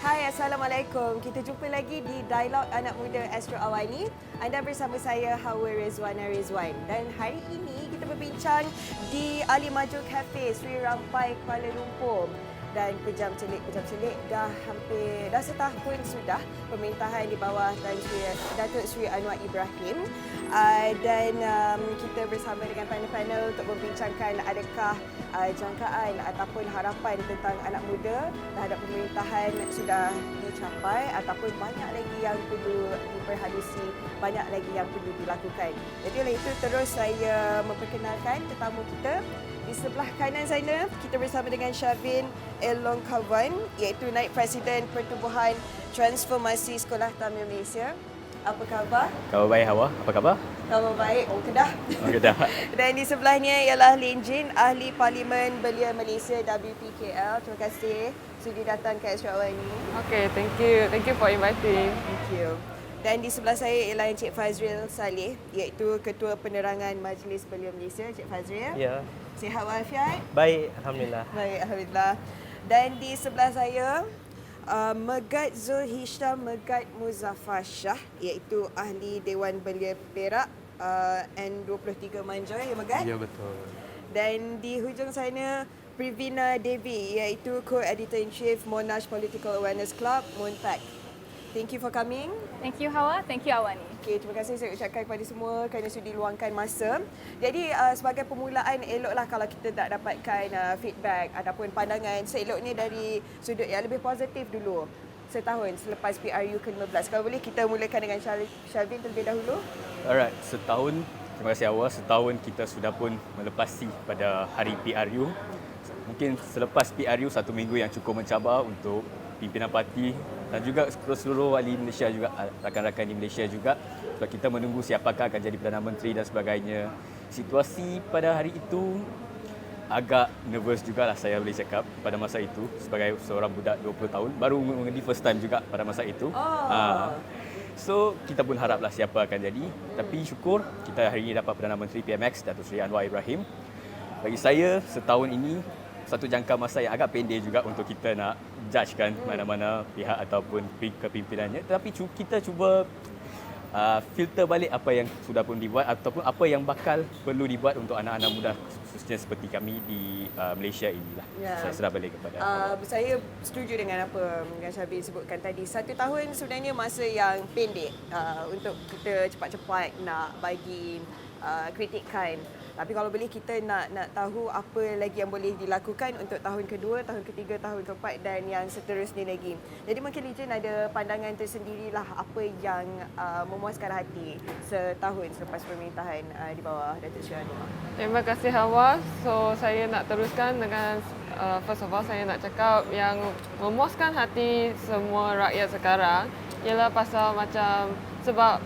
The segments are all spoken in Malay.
Hai, Assalamualaikum. Kita jumpa lagi di Dialog Anak Muda Astro Awani. Anda bersama saya Hawa Rizwana Rizwan. Dan hari ini kita berbincang di Ali Maju Cafe, Sri Rampai, Kuala Lumpur. Dan pejam celik dah setahun sudah pemerintahan di bawah Datuk Sri Anwar Ibrahim. Dan kita bersama dengan panel-panel untuk membincangkan adakah jangkaan ataupun harapan tentang anak muda terhadap pemerintahan sudah dicapai ataupun banyak lagi yang perlu diperhalusi, banyak lagi yang perlu dilakukan. Jadi oleh itu terus saya memperkenalkan tetamu kita. Di sebelah kanan sana, kita bersama dengan Shavin Elongkawan, iaitu Naib Presiden Pertubuhan Transformasi Sekolah Tamiah Malaysia. Apa khabar? Khabar baik, Hawa. Apa khabar? Khabar baik. Oh, Kedah. Oh, Kedah. Dan di sebelahnya ialah Lin Jin, Ahli Parlimen Belia Malaysia WPKL. Terima kasih sudi datang ke Astro Awani. Okay, thank you. Thank you for inviting. Thank you. Dan di sebelah saya ialah Encik Fazril Saleh, iaitu Ketua Penerangan Majlis Belia Malaysia. Encik Fazril. Ya. Sihat walafiat? Baik, alhamdulillah. Baik, alhamdulillah. Dan di sebelah saya Megat Zul Hisham Megat Muzaffar Shah, iaitu Ahli Dewan Belia Perak N23 Manjoy, ya Megat? Ya, betul. Dan di hujung sana Privina Devi, iaitu Co-Editor-in-Chief Monash Political Awareness Club, Montak. Thank you for coming. Thank you Hawa, thank you Awani. Okay, terima kasih saya ucapkan kepada semua kerana sudi luangkan masa. Jadi sebagai permulaan, eloklah kalau kita tak dapatkan feedback ataupun pandangan, seeloknya dari sudut yang lebih positif dulu. Setahun selepas PRU ke-15. Kalau boleh kita mulakan dengan Shavin terlebih dahulu. Alright, setahun, terima kasih Hawa. Setahun kita sudah pun melepasi pada hari PRU. Mungkin selepas PRU, satu minggu yang cukup mencabar untuk pimpinan parti dan juga seluruh ahli Malaysia juga, rakan-rakan di Malaysia juga. Sebab kita menunggu siapakah akan jadi Perdana Menteri dan sebagainya. Situasi pada hari itu agak nervous jugalah saya boleh cakap pada masa itu sebagai seorang budak 20 tahun. Baru mengendi first time juga pada masa itu. So, kita pun haraplah siapa akan jadi. Tapi syukur kita hari ini dapat Perdana Menteri PMX, Datuk Seri Anwar Ibrahim. Bagi saya, setahun ini satu jangka masa yang agak pendek juga untuk kita nak judgekan mana-mana pihak ataupun kepimpinannya. Tetapi kita cuba filter balik apa yang sudah pun dibuat ataupun apa yang bakal perlu dibuat untuk anak-anak muda khususnya seperti kami di Malaysia inilah. Ya. Saya serah balik kepada saya setuju dengan apa yang Syabil sebutkan tadi. 1 tahun sebenarnya masa yang pendek untuk kita cepat-cepat nak bagi kritikan. Tapi kalau boleh kita nak tahu apa lagi yang boleh dilakukan untuk tahun kedua, tahun ketiga, tahun keempat dan yang seterusnya lagi. Jadi mungkin Lijin ada pandangan tersendirilah apa yang memuaskan hati setahun selepas pemerintahan di bawah Datuk Seri Anwar. Terima kasih Hawa. So saya nak teruskan dengan first of all saya nak cakap yang memuaskan hati semua rakyat sekarang ialah pasal macam sebab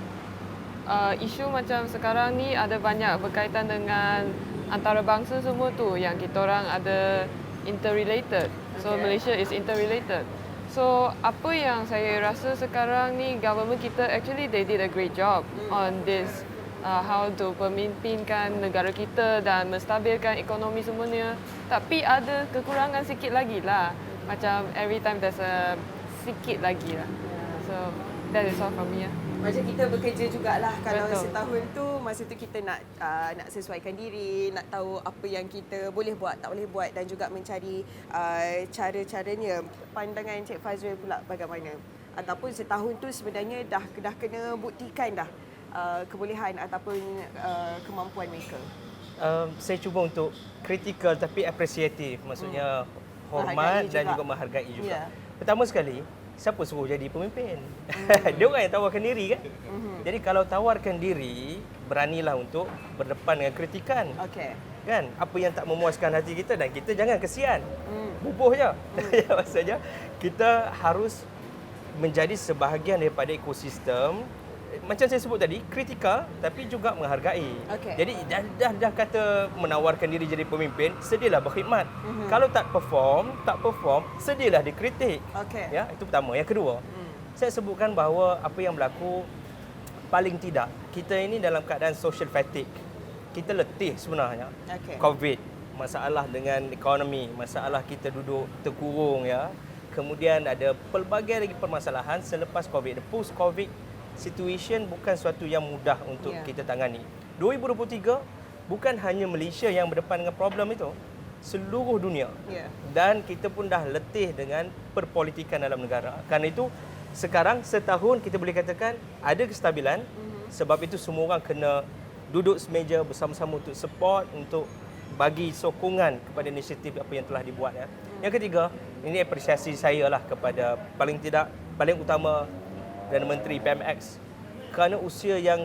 isu macam sekarang ni ada banyak berkaitan dengan antarabangsa semua tu yang kita orang ada interrelated. So Malaysia is interrelated. So apa yang saya rasa sekarang ni government kita actually they did a great job on this how to pemimpinkan negara kita dan menstabilkan ekonomi semuanya. Tapi ada kekurangan sikit lagi lah. Macam every time there's a sikit lagi lah. So that is all from me. Macam kita bekerja jugalah kalau Betul. setahun tu masa tu kita nak sesuaikan diri, nak tahu apa yang kita boleh buat, tak boleh buat dan juga mencari cara-caranya. Pandangan Encik Fazril pula bagaimana? Ataupun setahun tu sebenarnya dah kena buktikan dah kebolehan ataupun kemampuan mereka. Saya cuba untuk kritikal tapi apresiatif, maksudnya hormat Menghargai dan juga. juga menghargai juga. Ya. Pertama sekali, siapa suruh jadi pemimpin? Dia orang yang tawarkan diri kan? Jadi kalau tawarkan diri, beranilah untuk berdepan dengan kritikan. Okey. Kan? Apa yang tak memuaskan hati kita dan kita jangan kesian. Bubuh je. Ya, maksudnya kita harus menjadi sebahagian daripada ekosistem. Macam saya sebut tadi, kritikal tapi juga menghargai. Okey. Jadi dah kata menawarkan diri jadi pemimpin, sedialah berkhidmat. Kalau tak perform, sedialah dikritik. Okey. Ya, itu pertama. Yang kedua, saya sebutkan bahawa apa yang berlaku paling tidak kita ini dalam keadaan social fatigue. Kita letih sebenarnya. Okey. COVID, masalah dengan ekonomi, masalah kita duduk terkurung ya. kemudian ada pelbagai lagi permasalahan selepas COVID. Post-COVID situation bukan suatu yang mudah untuk kita tangani. 2023 bukan hanya Malaysia yang berdepan dengan problem itu, seluruh dunia. Dan kita pun dah letih dengan perpolitikan dalam negara. Kerana itu sekarang setahun kita boleh katakan ada kestabilan, sebab itu semua orang kena duduk semeja bersama-sama untuk support, untuk bagi sokongan kepada inisiatif apa yang telah dibuat. Yang ketiga, ini apresiasi saya lah kepada paling utama Perdana Menteri PMX kerana usia yang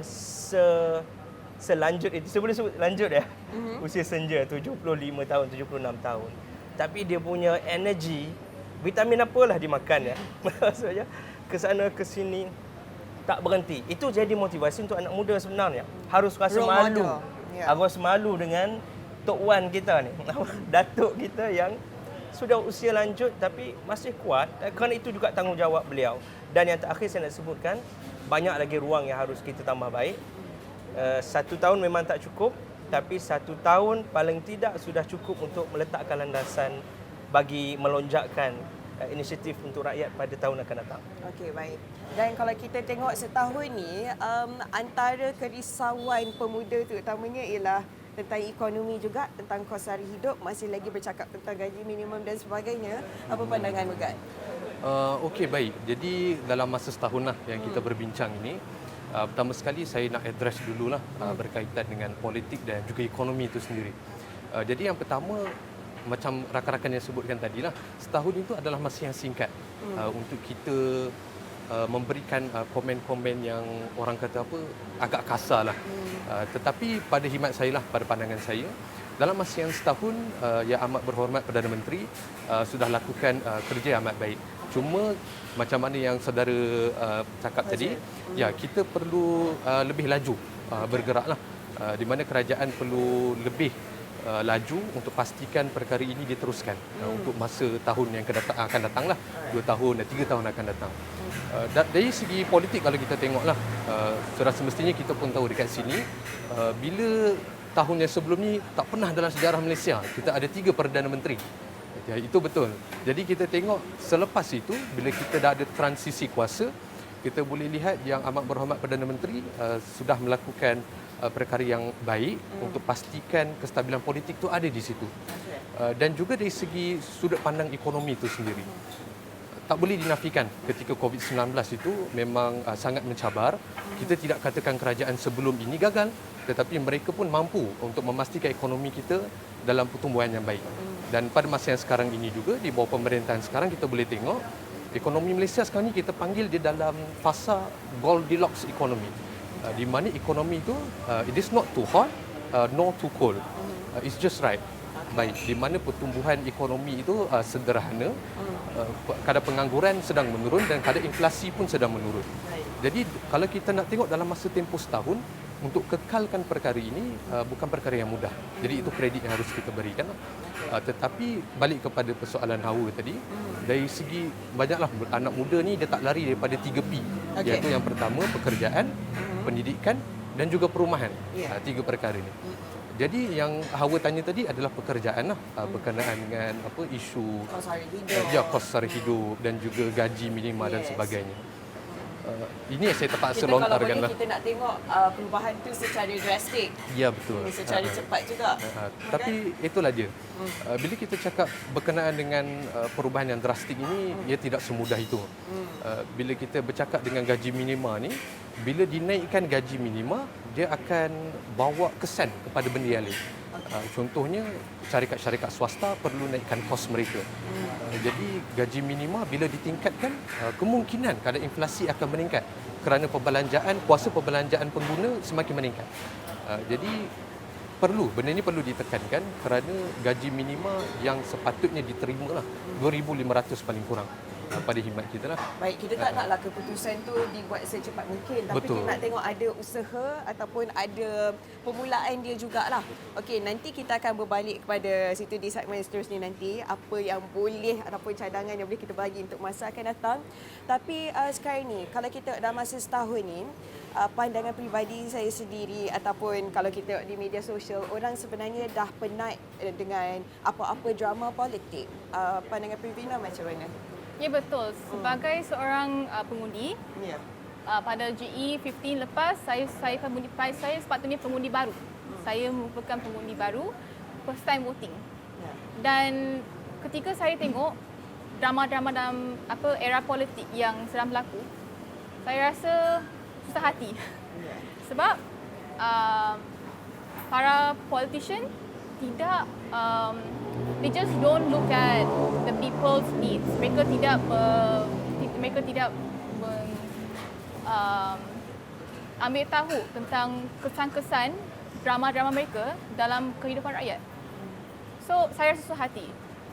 selanjut itu, saya boleh sebut lanjut usia senja 75 tahun, 76 tahun. Tapi dia punya energi, vitamin apalah dimakan maksudnya ke sana ke sini tak berhenti. Itu jadi motivasi untuk anak muda sebenarnya. Harus rasa malu. Harus malu dengan Tok Wan kita ni, datuk kita yang sudah usia lanjut tapi masih kuat, kerana itu juga tanggungjawab beliau. Dan yang terakhir saya nak sebutkan, banyak lagi ruang yang harus kita tambah baik. 1 tahun memang tak cukup, tapi 1 tahun paling tidak sudah cukup untuk meletakkan landasan bagi melonjakkan inisiatif untuk rakyat pada tahun akan datang. Okey, baik. Dan kalau kita tengok setahun ni, antara kerisauan pemuda terutamanya ialah tentang ekonomi juga, tentang kos sara hidup, masih lagi bercakap tentang gaji minimum dan sebagainya. Apa pandangan Megat? Okey, baik. Jadi dalam masa setahun lah yang kita berbincang ini, pertama sekali saya nak address dululah berkaitan dengan politik dan juga ekonomi itu sendiri. Jadi yang pertama, macam rakan-rakan yang sebutkan tadi lah, setahun itu adalah masa yang singkat untuk kita memberikan komen-komen yang orang kata apa, agak kasar lah. Tetapi pada khidmat saya lah, pada pandangan saya, dalam masa yang setahun, Yang Amat Berhormat Perdana Menteri sudah lakukan kerja yang amat baik. Cuma macam mana yang saudara cakap tadi, ya kita perlu lebih laju bergeraklah, di mana kerajaan perlu lebih laju untuk pastikan perkara ini diteruskan untuk masa tahun yang akan datanglah, 2 tahun dan 3 tahun akan datang. Dari segi politik kalau kita tengoklah, sudah semestinya kita pun tahu dekat sini, bila tahun yang sebelum ni tak pernah dalam sejarah Malaysia kita ada 3 Perdana Menteri. Ya, itu betul. Jadi kita tengok selepas itu, bila kita dah ada transisi kuasa, kita boleh lihat Yang Amat Berhormat Perdana Menteri sudah melakukan perkara yang baik untuk pastikan kestabilan politik itu ada di situ. Dan juga dari segi sudut pandang ekonomi itu sendiri, tak boleh dinafikan ketika COVID-19 itu memang sangat mencabar. Kita tidak katakan kerajaan sebelum ini gagal, tetapi mereka pun mampu untuk memastikan ekonomi kita dalam pertumbuhan yang baik. Dan pada masa yang sekarang ini juga, di bawah pemerintahan sekarang, kita boleh tengok ekonomi Malaysia sekarang ini kita panggil dia dalam fasa Goldilocks economy, di mana ekonomi itu it is not too hot nor too cold, it's just right. Baik, di mana pertumbuhan ekonomi itu sederhana, kadar pengangguran sedang menurun dan kadar inflasi pun sedang menurun. Jadi kalau kita nak tengok dalam masa tempoh setahun, untuk kekalkan perkara ini bukan perkara yang mudah. Jadi itu kredit yang harus kita berikan. Tetapi balik kepada persoalan Hawa tadi, dari segi banyaklah anak muda ni dia tak lari daripada 3P, iaitu yang pertama pekerjaan, pendidikan dan juga perumahan. 3 perkara ni. Jadi yang Hawa tanya tadi adalah pekerjaan lah, berkenaan dengan apa isu Kos sara hidup. kos sara hidup dan juga gaji minima dan sebagainya. Ini yang saya terpaksa lontarkan lah. Kita nak tengok perubahan tu secara drastik. Ya, betul. Secara cepat juga. Tapi itulah dia. Bila kita cakap berkenaan dengan perubahan yang drastik ini, ia tidak semudah itu. Bila kita bercakap dengan gaji minima ni, bila dinaikkan gaji minima, dia akan bawa kesan kepada benda yang lain. Contohnya, syarikat-syarikat swasta perlu naikkan kos mereka. Jadi gaji minima bila ditingkatkan, kemungkinan kadar inflasi akan meningkat kerana kuasa perbelanjaan pengguna semakin meningkat. Jadi benda ini perlu ditekankan kerana gaji minima yang sepatutnya diterima lah 2,500 paling kurang pada khidmat kita lah. Baik, kita tak naklah keputusan tu dibuat secepat mungkin, tapi Betul. kita nak tengok ada usaha ataupun ada permulaan dia jugalah. Okey, nanti kita akan berbalik kepada situ di segmen seterusnya nanti, apa yang boleh ataupun cadangan yang boleh kita bagi untuk masa akan datang. Tapi sekarang ni, kalau kita dalam masa setahun ni, pandangan peribadi saya sendiri ataupun kalau kita tengok di media sosial, orang sebenarnya dah penat dengan apa-apa drama politik. Pandangan Pravina macam mana? Ya betul. Sebagai seorang pengundi, Ya. pada GE15 lepas saya sepatutnya pengundi baru. Saya merupakan pengundi baru, first time voting. Ya. Dan ketika saya tengok drama-drama dalam era politik yang sedang berlaku, saya rasa susah hati. Ya. Sebab para politician tidak they just don't look at the people's needs. Mereka tidak ambil tahu tentang kesan-kesan drama-drama mereka dalam kehidupan rakyat. So saya rasa susah hati.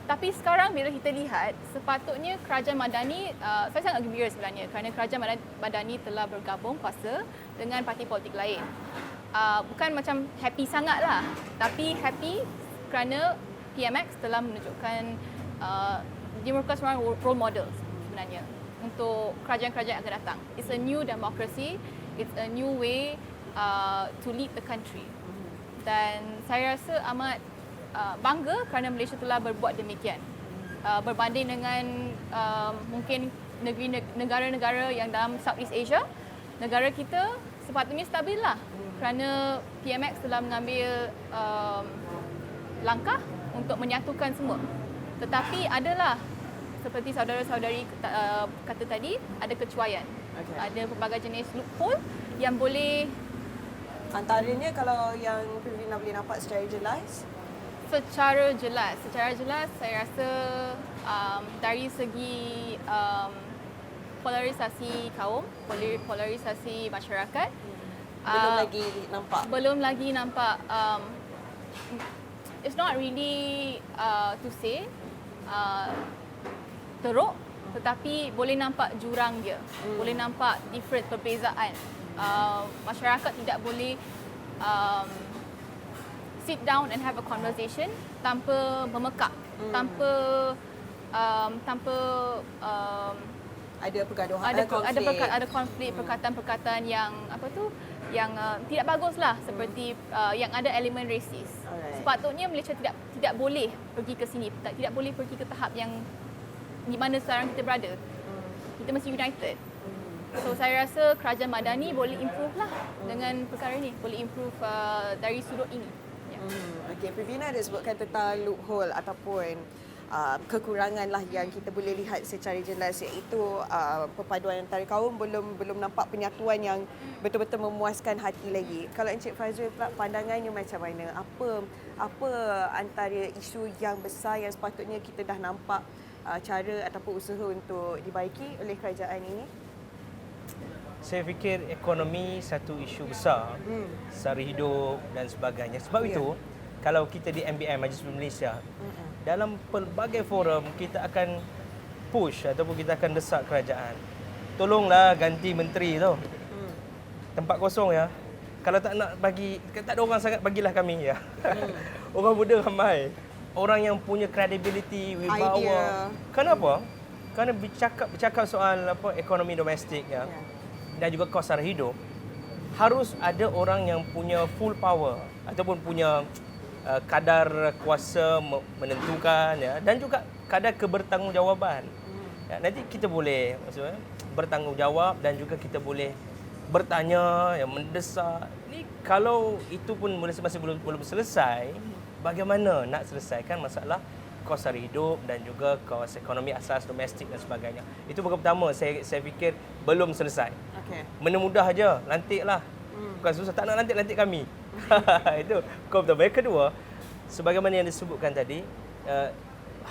Tapi sekarang bila kita lihat, sepatutnya kerajaan Madani, saya sangat gembira sebenarnya kerana kerajaan Madani telah bergabung kuasa dengan parti politik lain. Bukan macam happy sangatlah, tapi happy kerana PMX telah menunjukkan dia merupakan seorang role model sebenarnya untuk kerajaan-kerajaan yang akan datang. It's a new democracy, it's a new way to lead the country. Dan saya rasa amat bangga kerana Malaysia telah berbuat demikian. Berbanding dengan mungkin negara-negara yang dalam Southeast Asia, negara kita sepatutnya stabil lah kerana PMX telah mengambil langkah untuk menyatukan semua. Tetapi adalah seperti saudara-saudari kata tadi, ada kecuaian. Okay. Ada pelbagai jenis loophole yang boleh, Antaranya kalau yang Privina boleh nampak secara jelas. secara jelas saya rasa dari segi polarisasi kaum, polarisasi masyarakat, Belum lagi nampak. it's not really to say teruk, tetapi boleh nampak jurang dia, boleh nampak different, perbezaan. Masyarakat tidak boleh sit down and have a conversation tanpa memekak, tanpa Ada pergaduhan, ada konflik, perkataan-perkataan yang yang tidak baguslah, seperti yang ada elemen rasis. Alright. Sepatutnya Malaysia tidak boleh pergi ke sini, tidak boleh pergi ke tahap yang di mana sekarang kita berada. Kita mesti united. So saya rasa kerajaan Madani boleh improve lah dengan perkara ini, boleh improve dari sudut ini. Ya. Okey, Privina ada sebutkan tentang loophole ataupun kekurangan lah yang kita boleh lihat secara jelas, iaitu perpaduan antara kaum belum nampak penyatuan yang betul-betul memuaskan hati lagi. Kalau Encik Fazrul pula, pandangannya macam mana? Apa antara isu yang besar yang sepatutnya kita dah nampak cara ataupun usaha untuk dibaiki oleh kerajaan ini? Saya fikir ekonomi satu isu besar, sara hidup dan sebagainya. Sebab itu, kalau kita di MBM, Majlis Buruh Malaysia, dalam pelbagai forum kita akan push ataupun kita akan desak kerajaan. Tolonglah ganti menteri tu. Tempat kosong ya. Kalau tak nak bagi, tak ada orang sangat, bagilah kami ya. Orang muda ramai. Orang yang punya credibility, wibawa. Kenapa? Kerana bercakap soal ekonomi domestik ya. Dan juga kos sara hidup, harus ada orang yang punya full power ataupun punya kadar kuasa menentukan ya, dan juga kadar kebertanggungjawaban. Ya, nanti kita boleh maksudnya bertanggungjawab dan juga kita boleh bertanya, ya, mendesak. Ni kalau itu pun masih belum selesai, bagaimana nak selesaikan masalah kos sara hidup dan juga kos ekonomi asas domestik dan sebagainya. Itu perkara pertama saya fikir belum selesai. Okey. Mudah je, lantiklah. Bukan susah, tak nak lantik kami. Itu perkara pertama. Yang kedua, sebagaimana yang disebutkan tadi,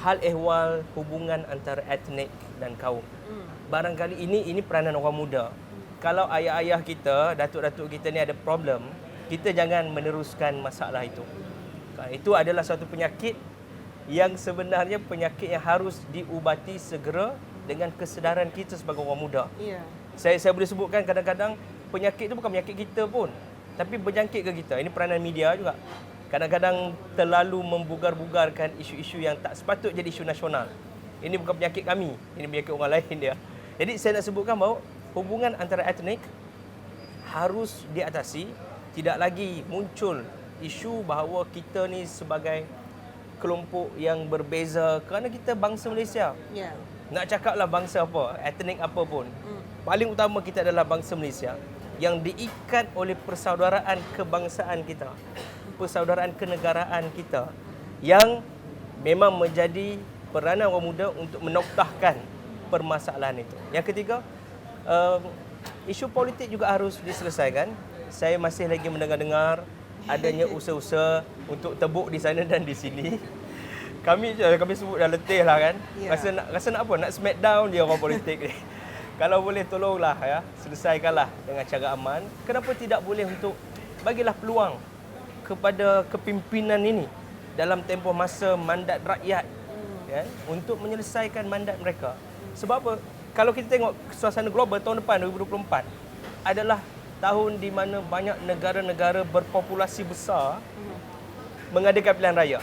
hal ehwal hubungan antara etnik dan kaum. Barangkali ini peranan orang muda. Kalau ayah-ayah kita, datuk-datuk kita ni ada problem, kita jangan meneruskan masalah itu. Itu adalah satu penyakit yang sebenarnya penyakit yang harus diubati segera dengan kesedaran kita sebagai orang muda. Ya. Saya boleh sebutkan kadang-kadang penyakit itu bukan penyakit kita pun, tapi berjangkit ke kita. Ini peranan media juga. Kadang-kadang terlalu membugar-bugarkan isu-isu yang tak sepatut jadi isu nasional. Ini bukan penyakit kami, ini penyakit orang lain dia. Jadi saya nak sebutkan bahawa hubungan antara etnik harus diatasi. Tidak lagi muncul isu bahawa kita ni sebagai kelompok yang berbeza kerana kita bangsa Malaysia. Ya. nak cakaplah bangsa apa, etnik apa pun, paling utama kita adalah bangsa Malaysia yang diikat oleh persaudaraan kebangsaan kita, persaudaraan kenegaraan kita, yang memang menjadi peranan orang muda untuk menoktahkan permasalahan itu. Yang ketiga, isu politik juga harus diselesaikan. Saya masih lagi mendengar-dengar adanya usaha-usaha untuk tebuk di sana dan di sini. Kami sebut dah letih lah kan. Ya. Rasa nak apa? Nak smackdown dia orang politik ni. Kalau boleh tolonglah ya, selesaikanlah dengan cara aman. Kenapa tidak boleh untuk bagilah peluang kepada kepimpinan ini dalam tempoh masa mandat rakyat ya, untuk menyelesaikan mandat mereka. Sebab apa? Kalau kita tengok suasana global tahun depan 2024 adalah tahun di mana banyak negara-negara berpopulasi besar mengadakan pilihan raya.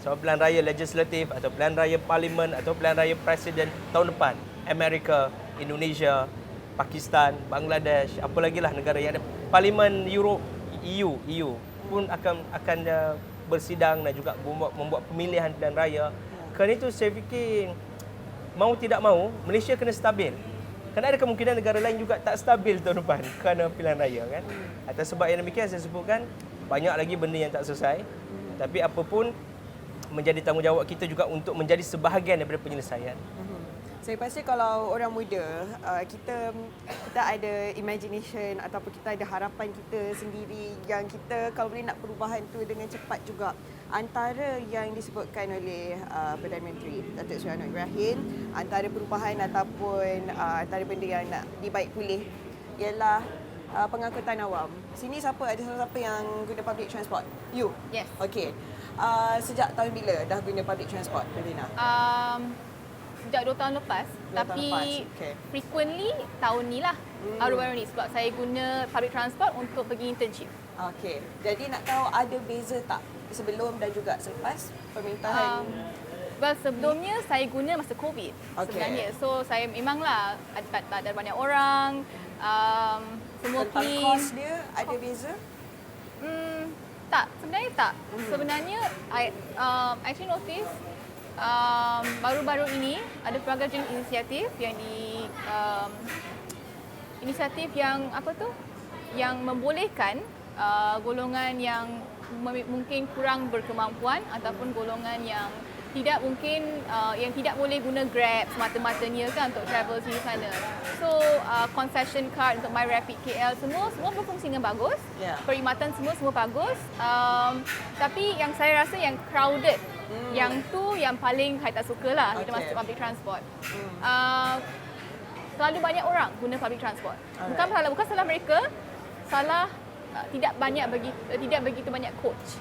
So pilihan raya legislatif atau pilihan raya parlimen atau pilihan raya presiden tahun depan. Amerika, Indonesia, Pakistan, Bangladesh, apa lagi lah negara yang ada parlimen Europe, EU pun akan bersidang dan juga membuat pemilihan pilihan raya. Kerana itu saya fikir mau tidak mau Malaysia kena stabil. Kerana ada kemungkinan negara lain juga tak stabil tahun depan kerana pilihan raya kan. Atas sebab yang demikian saya sebutkan banyak lagi benda yang tak selesai. Tapi apapun menjadi tanggungjawab kita juga untuk menjadi sebahagian daripada penyelesaian. Saya pasti kalau orang muda, kita ada imagination ataupun kita ada harapan kita sendiri yang kita kalau boleh nak perubahan tu dengan cepat juga. Antara yang disebutkan oleh Perdana Menteri Datuk Seri Anwar Ibrahim, antara perubahan ataupun antara benda yang nak dibaik pulih ialah pengangkutan awam. Sini ada siapa yang guna public transport? You? Yes. Okey. Sejak tahun bila dah guna public transport, Melina? Sejak 2 tahun lepas. 2 tahun Tapi lepas, okay. frequently tahun ni lah. Baru-baru ni sebab saya guna public transport untuk pergi internship. Okey. Jadi nak tahu ada beza tak sebelum dan juga selepas pemerintahan? Well, sebelumnya saya guna masa COVID sebenarnya. So saya memanglah tak ada banyak orang, semua Tentang clean. kos dia ada beza? Tak, sebenarnya tak. Sebenarnya I actually notice baru-baru ini ada pelbagai jenis inisiatif yang inisiatif yang yang membolehkan golongan yang mungkin kurang berkemampuan ataupun golongan yang tidak mungkin yang tidak boleh guna Grab semata-matanya kan untuk travel sini sana. So concession card untuk MyRapid KL semua berfungsi dengan bagus. Yeah. Perkhidmatan semua bagus. Tapi yang saya rasa yang crowded, yang tu yang paling saya tak suka lah kita masuk public transport. Terlalu banyak orang guna public transport. Bukan salah mereka, salah tidak begitu banyak coach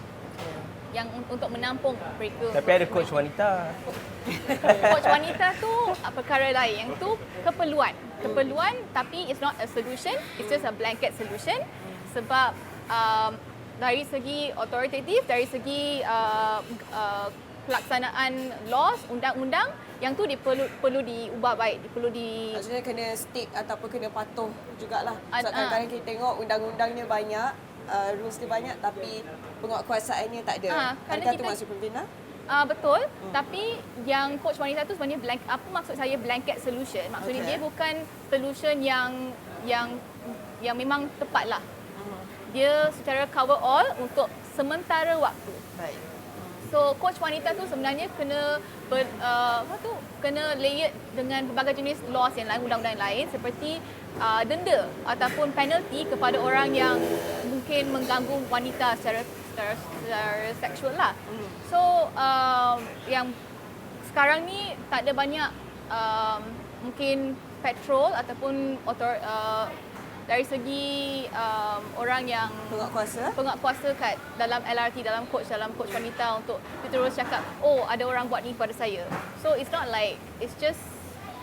yang untuk menampung mereka. Tapi ada coach wanita. Coach wanita tu perkara lain. Yang tu keperluan tapi it's not a solution, it's just a blanket solution. Sebab dari segi autoritatif, dari segi pelaksanaan laws, undang-undang, yang tu perlu diubah baik, Maksudnya kena stick ataupun kena patuh jugalah. Sebab kadang-kadang kita tengok undang-undangnya banyak, rules dia banyak tapi penguatkuasaannya tak ada. Adakah tu maksud Pembina? Betul, tapi yang coach wanita tu sebenarnya apa maksud saya blanket solution? Maksudnya dia bukan solution yang memang tepat lah. Dia secara cover all untuk sementara waktu. Baik. So coach wanita tu sebenarnya kena kena layered dengan berbagai jenis laws yang lain, undang-undang lain seperti denda ataupun penalty kepada orang yang mungkin mengganggu wanita secara seksual lah. So yang sekarang ni tak ada banyak mungkin patrol ataupun dari segi orang yang penguatkuasa kat dalam LRT, dalam coach wanita untuk terus cakap, oh ada orang buat ni pada saya. So it's not like, it's just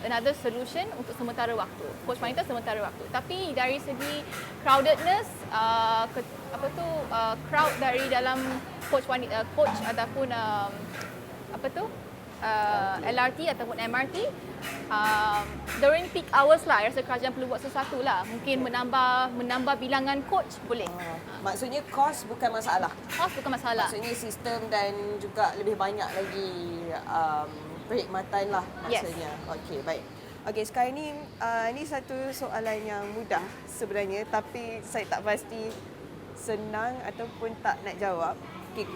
another solution untuk sementara waktu. Coach wanita sementara waktu. Tapi dari segi crowdedness, crowd dari dalam coach wanita, coach ataupun LRT ataupun MRT, during peak hours lah, rasa kerajaan perlu buat sesuatu lah. Mungkin menambah bilangan coach boleh. Maksudnya kos bukan masalah. Kos bukan masalah. Maksudnya sistem dan juga lebih banyak lagi perkhidmatan lah Yes. maksudnya. Okey, baik. Okey, sekarang ni satu soalan yang mudah sebenarnya tapi saya tak pasti senang ataupun tak nak jawab. Okey,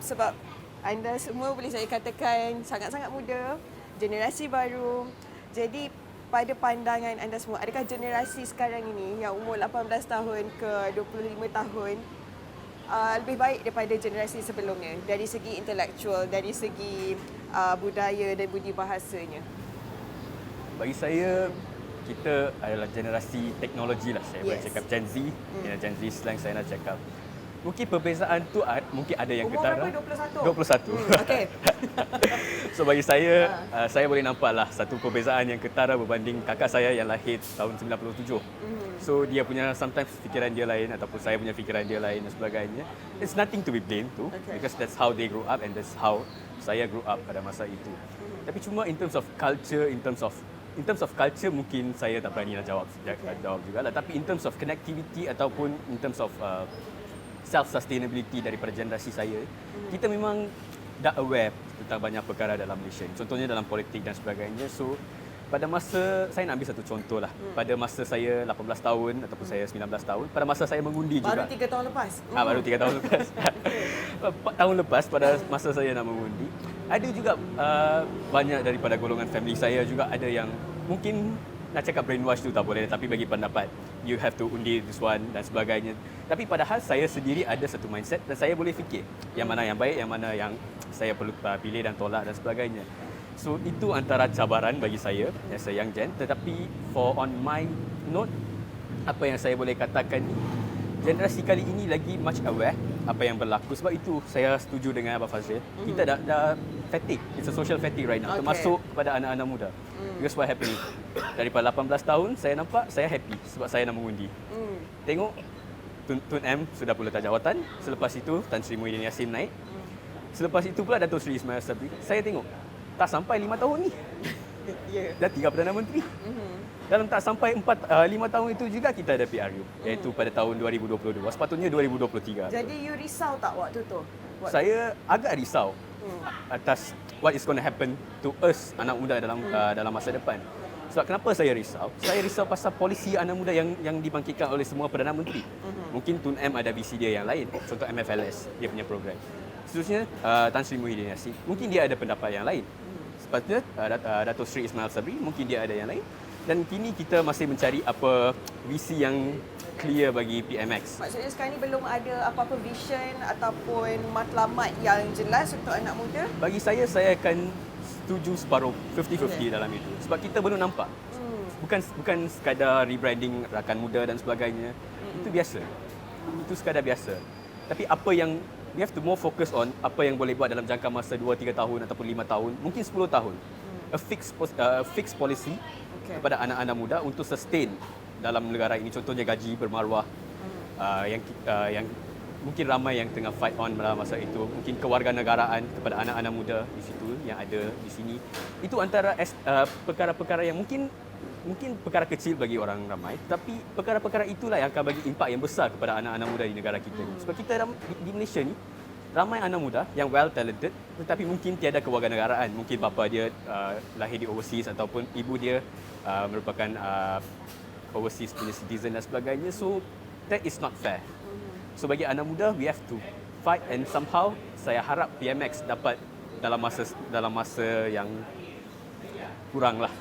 sebab anda semua boleh saya katakan sangat-sangat muda, generasi baru. Jadi pada pandangan anda semua, adakah generasi sekarang ini yang umur 18 tahun ke 25 tahun lebih baik daripada generasi sebelumnya dari segi intelektual, dari segi budaya dan budi bahasanya? Bagi saya, kita adalah generasi teknologi lah. Saya boleh Yes. cakap Gen Z. Gen Z slang saya nak cakap. Mungkin perbezaan tu mungkin ada yang Umur ketara. berapa? 21? 21. Okey. So bagi saya boleh nampaklah satu perbezaan yang ketara berbanding kakak saya yang lahir tahun 97. So dia punya sometimes fikiran dia lain ataupun saya punya fikiran dia lain dan sebagainya. It's nothing to be blamed too, because that's how they grew up and that's how saya grew up pada masa itu. Tapi cuma in terms of culture, in terms of culture mungkin saya tak berani nak jawab jugalah. Tapi in terms of connectivity ataupun in terms of self-sustainability daripada generasi saya, kita memang dah aware tentang banyak perkara dalam Malaysia. Contohnya dalam politik dan sebagainya. So, pada masa, saya nak ambil satu contoh lah. Pada masa saya 18 tahun ataupun saya 19 tahun, pada masa saya mengundi Baru juga. 3 tahun lepas. Baru 3 tahun lepas. 4 tahun lepas pada masa saya nak mengundi. Ada juga banyak daripada golongan family saya juga ada yang mungkin nak cakap brainwash tu tak boleh, tapi bagi pendapat you have to undi this one dan sebagainya. Tapi padahal saya sendiri ada satu mindset dan saya boleh fikir yang mana yang baik, yang mana yang saya perlu pilih dan tolak dan sebagainya. So itu antara cabaran bagi saya as a young gen. Tetapi for on my note, apa yang saya boleh katakan, generasi kali ini lagi much aware apa yang berlaku. Sebab itu saya setuju dengan Abang Fazil. Kita dah fatigue. It's a social fatigue right now. Okay. Termasuk pada anak-anak muda. Because what happening? Daripada 18 tahun, saya nampak saya happy sebab saya nak mengundi. Tengok Tun M sudah pula letak jawatan. Selepas itu Tan Sri Muhyiddin Yassin naik. Selepas itu pula Dato' Sri Ismail Sabri. Saya tengok tak sampai 5 tahun ni. Dah 3 Perdana Menteri. Dalam tak sampai 5 tahun itu juga kita ada PRU, iaitu pada tahun 2022. Sepatutnya 2023. Jadi you risau tak waktu tu? Saya agak risau atas what is going to happen to us anak muda dalam masa depan. Sebab kenapa saya risau? Saya risau pasal polisi anak muda yang dibangkitkan oleh semua Perdana Menteri. Mungkin Tun M ada visi dia yang lain. Contoh MFLS, dia punya program. Seterusnya Tan Sri Muhyiddin Yassin, mungkin dia ada pendapat yang lain. Sepatutnya Dato' Sri Ismail Sabri, mungkin dia ada yang lain. Dan kini kita masih mencari apa visi yang clear bagi PMX. Maksudnya sekarang ni belum ada apa-apa vision ataupun matlamat yang jelas untuk anak muda? Bagi saya akan setuju separuh, 50-50 dalam itu. Sebab kita belum nampak. Bukan sekadar rebranding rakan muda dan sebagainya. Itu biasa. Itu sekadar biasa. Tapi apa yang we have to more focus on apa yang boleh buat dalam jangka masa 2-3 tahun ataupun 5 tahun, mungkin 10 tahun. A fixed policy kepada anak-anak muda untuk sustain dalam negara ini. Contohnya gaji bermaruah yang mungkin ramai yang tengah fight on dalam masa itu. Mungkin kewarganegaraan kepada anak-anak muda di situ yang ada di sini. Itu antara perkara-perkara yang mungkin perkara kecil bagi orang ramai, tapi perkara-perkara itulah yang akan bagi impak yang besar kepada anak-anak muda di negara kita ni. Sebab kita di Malaysia ni ramai anak muda yang well talented tetapi mungkin tiada kewarganegaraan. Mungkin bapa dia lahir di overseas ataupun ibu dia merupakan overseas punya citizen dan sebagainya. So that is not fair. So bagi anak muda, we have to fight and somehow saya harap PMX dapat dalam masa yang kurang lah.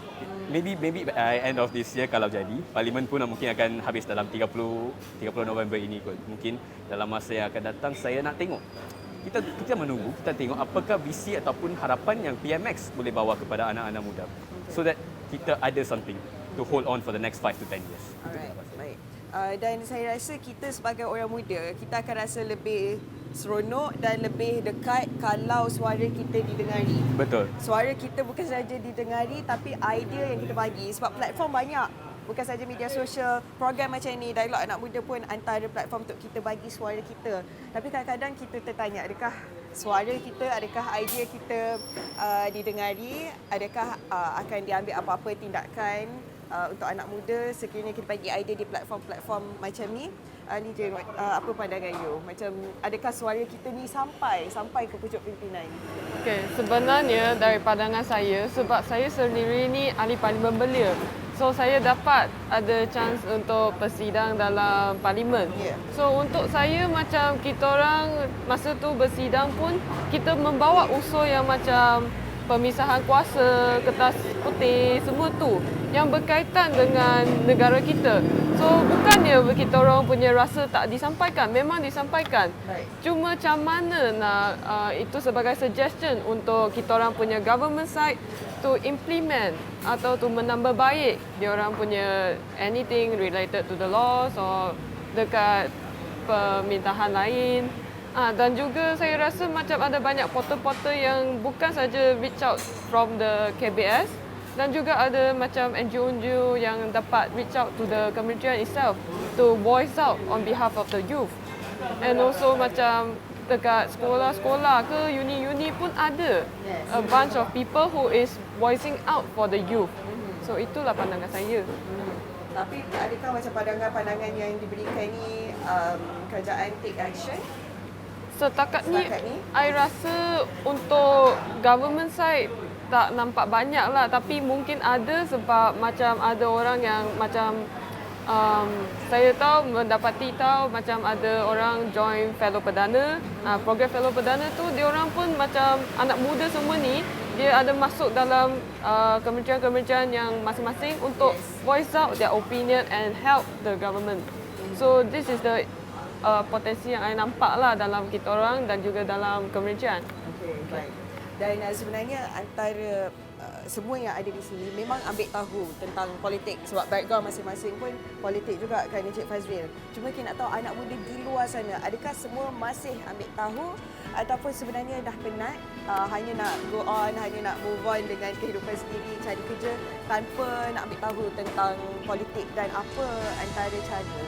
Maybe end of this year kalau jadi, Parlimen pun mungkin akan habis dalam 30 November ini kot. Mungkin dalam masa yang akan datang saya nak tengok. Kita menunggu, kita tengok apakah visi ataupun harapan yang PMX boleh bawa kepada anak-anak muda. So that kita ada something to hold on for the next 5 to 10 years. Alright, baik. Dan saya rasa kita sebagai orang muda, kita akan rasa lebih seronok dan lebih dekat kalau suara kita didengari. Betul. Suara kita bukan saja didengari tapi idea yang kita bagi. Sebab platform banyak. Bukan saja media sosial, program macam ni, Dialog Anak Muda pun antara platform untuk kita bagi suara kita. Tapi kadang-kadang kita tertanya, adakah suara kita, adakah idea kita didengari, adakah akan diambil apa-apa tindakan untuk anak muda sekiranya kita bagi idea di platform-platform macam ni. Ni je, apa pandangan you? Macam adakah suara kita ni sampai ke pucuk pimpinan? Okey, sebenarnya dari pandangan saya, sebab saya sendiri ni ahli parlimen belia. So saya dapat ada chance untuk bersidang dalam parlimen. Ya. So untuk saya macam kita orang masa tu bersidang pun kita membawa usul yang macam pemisahan kuasa, kertas putih, semua tu yang berkaitan dengan negara kita. So bukannya kita orang punya rasa tak disampaikan, memang disampaikan. Baik. Cuma macam mana nak itu sebagai suggestion untuk kita orang punya government side to implement atau to menambah baik dia orang punya anything related to the laws or dekat permintaan lain. Dan juga saya rasa macam ada banyak portal-portal yang bukan saja reach out from the KBS dan juga ada macam NGO-NGO yang dapat reach out to the kementerian itself to voice out on behalf of the youth. And also macam dekat sekolah-sekolah ke uni-uni pun ada a bunch of people who is voicing out for the youth. So itulah pandangan saya. Tapi adakah macam pandangan-pandangan yang diberikan ni kerajaan take action? Setakat ni, Setakat ni? I rasa untuk government side tak nampak banyak lah. Tapi mungkin ada sebab macam ada orang yang macam saya mendapati tahu macam ada orang join fellow perdana. Program fellow perdana tu dia orang pun macam anak muda semua ni dia ada masuk dalam kementerian-kementerian yang masing-masing untuk voice out their opinion and help the government. So this is the potensi yang saya nampak lah dalam kita orang dan juga dalam kementerian. Okey, baik. Dan sebenarnya antara semua yang ada di sini memang ambil tahu tentang politik sebab background masing-masing pun politik juga kan Encik Fazril. Cuma kita nak tahu anak muda di luar sana, adakah semua masih ambil tahu ataupun sebenarnya dah penat hanya nak go on, hanya nak move on dengan kehidupan sendiri, cari kerja tanpa nak ambil tahu tentang politik dan apa antara cara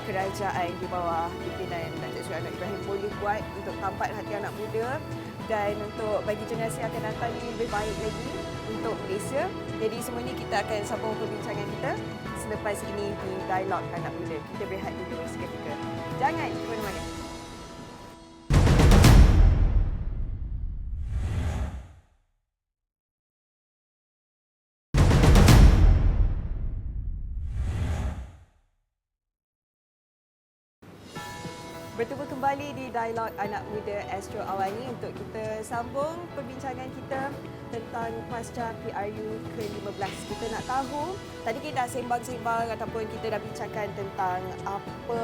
kerajaan di bawah pimpinan Datuk Seri Anwar Ibrahim boleh buat untuk tampat hati anak muda dan untuk bagi generasi yang akan datang ini lebih baik lagi untuk Malaysia. Jadi semua ini kita akan sambung perbincangan kita selepas ini di Dialog Anak Muda. Kita berehat dulu seketika. Jangan ke mana-mana. Bertemu kembali di Dialog Anak Muda Astro Awani untuk kita sambung perbincangan kita tentang pasca PRU ke-15. Kita nak tahu, tadi kita dah sembang-sembang ataupun kita dah bincangkan tentang apa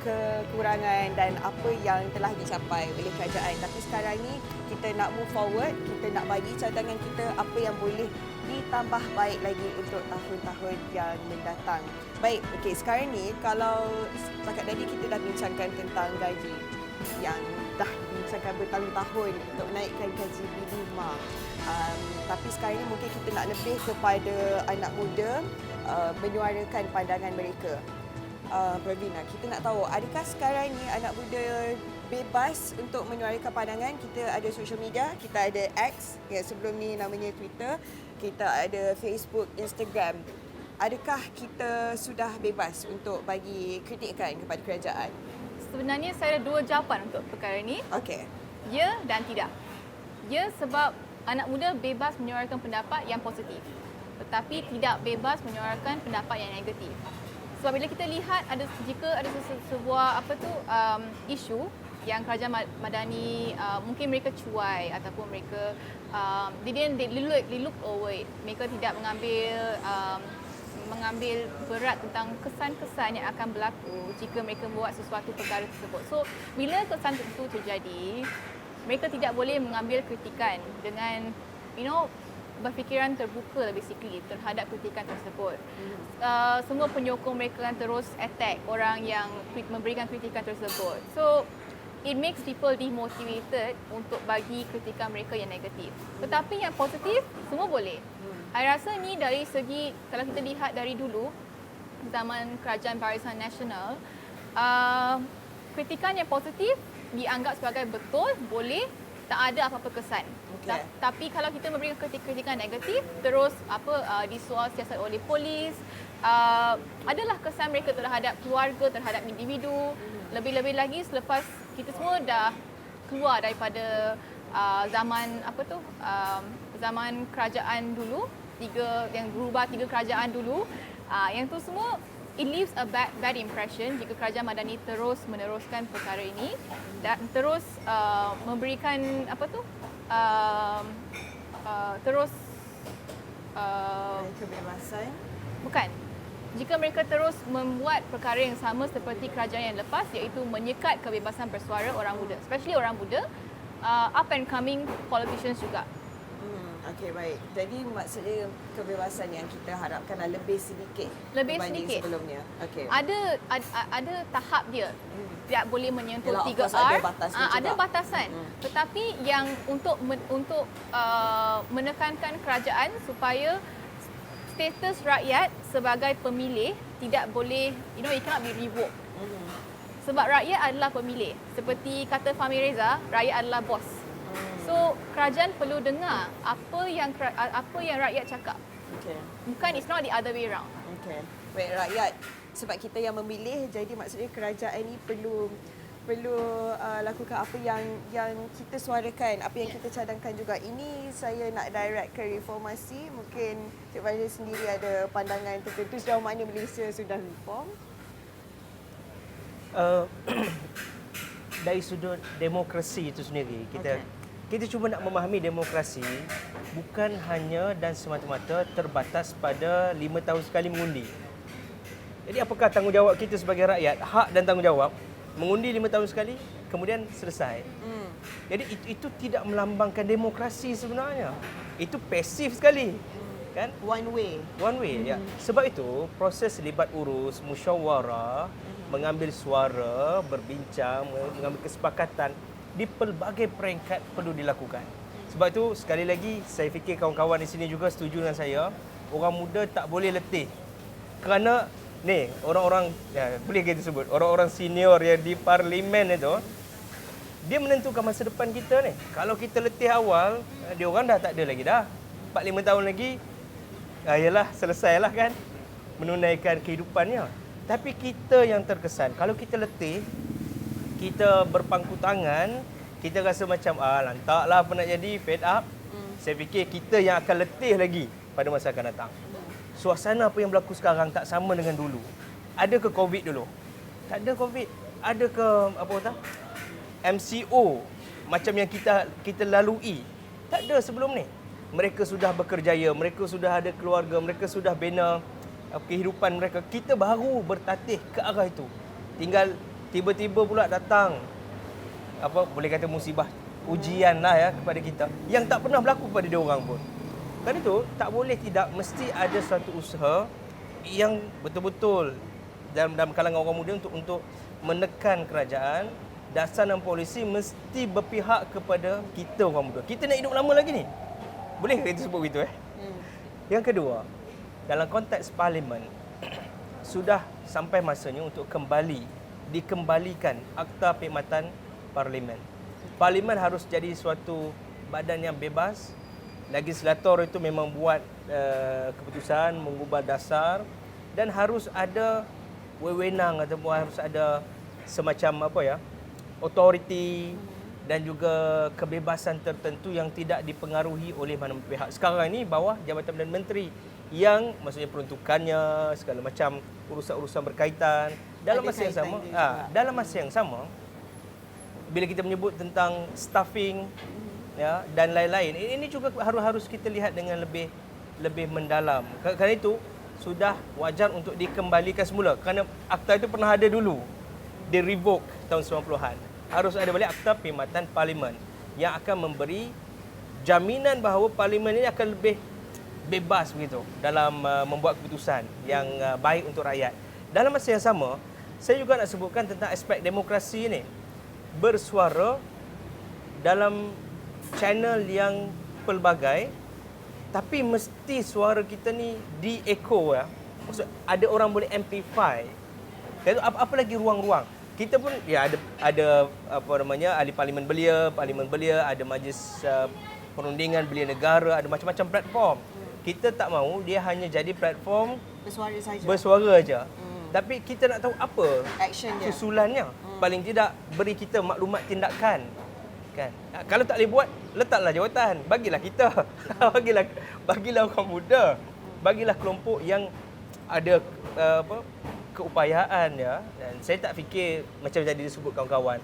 kekurangan dan apa yang telah dicapai oleh kerajaan. Tapi sekarang ni kita nak move forward, kita nak bagi cadangan kita apa yang boleh ditambah baik lagi untuk tahun-tahun yang mendatang. Baik, okey, sekarang ni kalau setakat tadi kita dah bincangkan tentang gaji yang dah dibincangkan bertahun-tahun untuk menaikkan gaji minima. Tapi sekarang ni mungkin kita nak lebih kepada anak muda menyuarakan pandangan mereka. Pravina, kita nak tahu adakah sekarang ni anak muda bebas untuk menyuarakan pandangan? Kita ada social media, kita ada X, yang sebelum ni namanya Twitter, kita ada Facebook, Instagram. Adakah kita sudah bebas untuk bagi kritikan kepada kerajaan? Sebenarnya saya ada dua jawapan untuk perkara ini. Okey. Ya dan tidak. Ya sebab anak muda bebas menyuarakan pendapat yang positif. Tetapi tidak bebas menyuarakan pendapat yang negatif. Sebab bila kita lihat jika ada sebuah isu yang kerajaan madani mungkin mereka cuai ataupun mereka they look away. Mereka tidak mengambil berat tentang kesan-kesan yang akan berlaku jika mereka buat sesuatu perkara tersebut. So, bila kesan itu terjadi, mereka tidak boleh mengambil kritikan dengan berfikiran terbuka basically terhadap kritikan tersebut. Semua penyokong mereka akan terus attack orang yang memberikan kritikan tersebut. So, it makes people demotivated untuk bagi kritikan mereka yang negatif. Tetapi yang positif, semua boleh. Saya rasa ni dari segi, kalau kita lihat dari dulu, zaman Kerajaan Barisan Nasional, kritikan yang positif dianggap sebagai betul, boleh tak ada apa-apa kesan. Okey. Tapi kalau kita memberikan kritikan negatif, terus disual siasat oleh polis, adalah kesan mereka terhadap keluarga, terhadap individu. Lebih-lebih lagi selepas kita semua dah keluar daripada zaman zaman kerajaan dulu, yang berubah 3 kerajaan dulu, yang tu semua it leaves a bad impression jika kerajaan Madani terus meneruskan perkara ini dan terus memberikan terus Kebebasan. bukan, jika mereka terus membuat perkara yang sama seperti kerajaan yang lepas, iaitu menyekat kebebasan bersuara orang muda, especially orang muda, up and coming politicians juga. Okey, baik. Jadi maksudnya kebebasan yang kita harapkan lebih sedikit Lebih berbanding sedikit. sebelumnya. Okey. Ada tahap dia. Tidak boleh menyentuh Yalah, of 3R. course ada batasnya Ada juga. batasan. Tetapi yang untuk menekankan kerajaan supaya status rakyat sebagai pemilih tidak boleh, it cannot be revoked. Sebab rakyat adalah pemilih. Seperti kata Fahmi Reza, rakyat adalah bos. So kerajaan perlu dengar apa yang rakyat cakap. Okey. Bukan, it's not the other way around. Okey. Baik, rakyat, sebab kita yang memilih, jadi maksudnya kerajaan ini perlu lakukan apa yang kita suarakan, apa yang kita cadangkan juga. Ini saya nak direct ke reformasi. Mungkin Cik Fazil sendiri ada pandangan tertentu sejauh mana Malaysia sudah reform? Dari sudut demokrasi itu sendiri, kita cuba nak memahami demokrasi bukan hanya dan semata-mata terbatas pada 5 tahun sekali mengundi. Jadi apakah tanggungjawab kita sebagai rakyat? Hak dan tanggungjawab mengundi 5 tahun sekali, kemudian selesai. Jadi itu tidak melambangkan demokrasi sebenarnya. Itu pasif sekali. Kan? One way. One way, ya. Sebab itu proses libat urus, musyawarah, mengambil suara, berbincang, mengambil kesepakatan di pelbagai peringkat perlu dilakukan. Sebab itu sekali lagi saya fikir kawan-kawan di sini juga setuju dengan saya, orang muda tak boleh letih. Kerana ni orang-orang, boleh kita sebut, orang-orang senior yang di parlimen itu, dia menentukan masa depan kita ni. Kalau kita letih awal, dia orang dah tak ada lagi dah. 4-5 tahun lagi, yalah selesailah kan menunaikan kehidupannya. Tapi kita yang terkesan, kalau kita letih, kita berpangku tangan, kita rasa macam lantaklah apa nak jadi, fed up. Saya fikir kita yang akan letih lagi pada masa akan datang. Suasana apa yang berlaku sekarang tak sama dengan dulu. Ada ke COVID dulu? Tak ada COVID. Ada ke MCO macam yang kita lalui? Tak ada sebelum ni. Mereka sudah berkerjaya, mereka sudah ada keluarga, mereka sudah bina kehidupan mereka. Kita baru bertatih ke arah itu. Tinggal tiba-tiba pula datang boleh kata musibah, ujian lah ya kepada kita yang tak pernah berlaku pada dia orang pun. Kan itu tak boleh tidak, mesti ada suatu usaha yang betul-betul dalam kalangan orang muda untuk menekan kerajaan. Dasar dan polisi mesti berpihak kepada kita orang muda. Kita nak hidup lama lagi ni. Boleh kita sebut begitu Yang kedua, dalam konteks parlimen sudah sampai masanya untuk dikembalikan Akta Perkhidmatan Parlimen. Parlimen harus jadi suatu badan yang bebas. Legislator itu memang buat keputusan, mengubah dasar, dan harus ada wewenang ataupun harus ada semacam authority dan juga kebebasan tertentu yang tidak dipengaruhi oleh mana-mana pihak. Sekarang ini bawah Jabatan Perdana Menteri yang maksudnya peruntukannya, segala macam urusan-urusan berkaitan. Dalam masa yang sama, bila kita menyebut tentang staffing dan lain-lain, ini juga harus kita lihat dengan lebih mendalam. Kerana itu sudah wajar untuk dikembalikan semula. Kerana akta itu pernah ada dulu, di revoke tahun 90-an. Harus ada balik Akta Perkhidmatan Parlimen yang akan memberi jaminan bahawa parlimen ini akan lebih bebas begitu dalam membuat keputusan yang baik untuk rakyat. Dalam masa yang sama, saya juga nak sebutkan tentang aspek demokrasi ini. Bersuara dalam channel yang pelbagai, tapi mesti suara kita ni di-echo. Maksud ada orang boleh amplify. Apa lagi ruang-ruang. kita pun ya ada apa namanya ahli parlimen belia, ada majlis perundingan belia negara, ada macam-macam platform. Kita tak mahu dia hanya jadi platform Bersuara saja. bersuara aja. Tapi kita nak tahu apa Action dia. susulannya. Paling tidak beri kita maklumat tindakan. Kan? Kalau tak boleh buat, letaklah jawatan. Bagilah kita. bagilah orang muda. Bagilah kelompok yang ada keupayaan ya. Dan saya tak fikir macam tadi disebut kawan-kawan.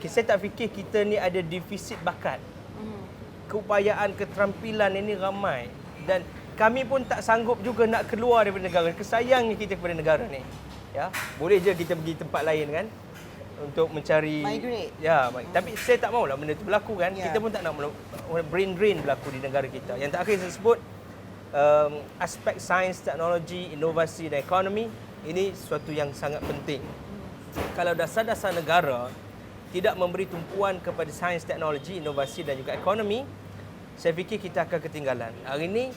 Saya tak fikir kita ni ada defisit bakat. Keupayaan, keterampilan ini ramai. Dan kami pun tak sanggup juga nak keluar daripada negara. Kesayangnya kita kepada negara ni. Ya, boleh je kita pergi tempat lain kan untuk mencari Migrate. Ya, tapi saya tak maulah benda tu berlaku kan. Ya. Kita pun tak nak brain drain berlaku di negara kita. Yang terakhir saya sebut aspek sains, teknologi, inovasi dan ekonomi ini sesuatu yang sangat penting. Kalau dasar-dasar negara tidak memberi tumpuan kepada sains, teknologi, inovasi dan juga ekonomi, saya fikir kita akan ketinggalan. Hari ini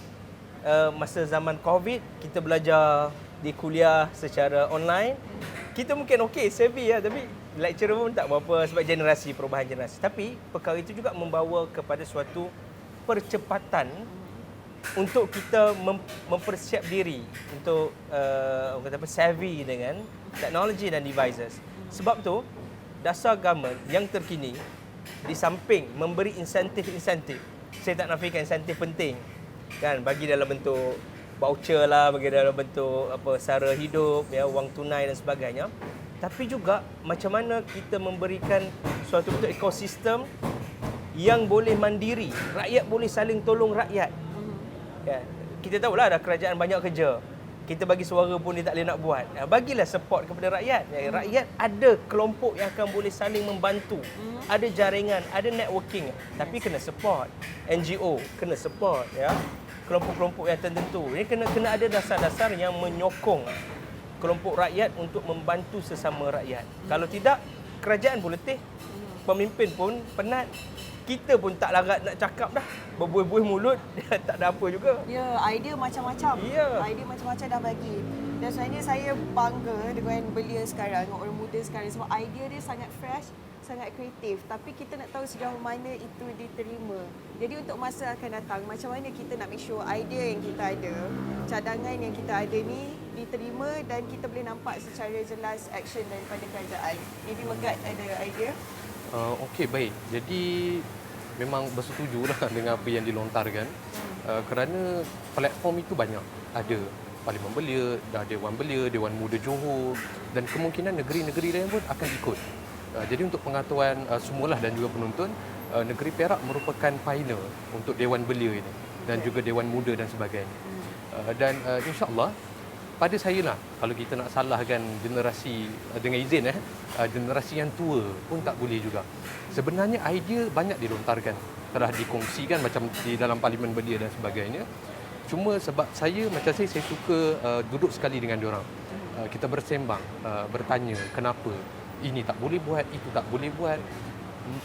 masa zaman COVID, kita belajar di kuliah secara online. Kita mungkin okey, savvy ya, tapi lecturer pun tak berapa sebab generasi, perubahan generasi. Tapi perkara itu juga membawa kepada suatu percepatan untuk kita mempersiap diri untuk orang kata apa, savvy dengan teknologi dan devices. Sebab tu dasar government yang terkini di samping memberi insentif-insentif, saya tak nafikan insentif penting kan, bagi dalam bentuk voucher lah, bagi dalam bentuk apa sara hidup ya, wang tunai dan sebagainya, tapi juga macam mana kita memberikan suatu bentuk ekosistem yang boleh mandiri, rakyat boleh saling tolong rakyat. Kan? Kita tahulah ada kerajaan banyak kerja. Kita bagi suara pun dia tak boleh nak buat. Bagilah support kepada rakyat. Rakyat ada kelompok yang akan boleh saling membantu. Ada jaringan, ada networking. Tapi kena support. NGO kena support ya. Kelompok-kelompok yang tertentu. Ini kena ada dasar-dasar yang menyokong kelompok rakyat untuk membantu sesama rakyat. Kalau tidak, kerajaan pun letih. Pemimpin pun penat. Kita pun tak larat nak cakap dah. Berbuih-buih mulut, tak ada apa juga. Ya, idea macam-macam. Ya. Idea macam-macam dah bagi. Dan sebenarnya saya bangga dengan belia sekarang, dengan orang muda sekarang sebab idea dia sangat fresh, sangat kreatif. Tapi kita nak tahu sejauh mana itu diterima. Jadi untuk masa akan datang, macam mana kita nak make sure idea yang kita ada, cadangan yang kita ada ni diterima dan kita boleh nampak secara jelas action daripada kerajaan. Maybe Megat ada idea? Okey, baik. Jadi memang bersetujulah dengan apa yang dilontarkan kerana platform itu banyak. Ada Parlimen Belia, Dewan Belia, Dewan Muda Johor dan kemungkinan negeri-negeri lain pun akan ikut. Jadi untuk pengetahuan semualah dan juga penonton, negeri Perak merupakan pioneer untuk Dewan Belia ini dan juga Dewan Muda dan sebagainya. Dan insya-Allah pada saya lah, kalau kita nak salahkan generasi dengan izin generasi yang tua pun tak boleh juga. Sebenarnya idea banyak dilontarkan, telah dikongsikan macam di dalam Parlimen Belia dan sebagainya. Cuma sebab saya suka duduk sekali dengan diorang. Kita bersembang, bertanya kenapa ini tak boleh buat, itu tak boleh buat.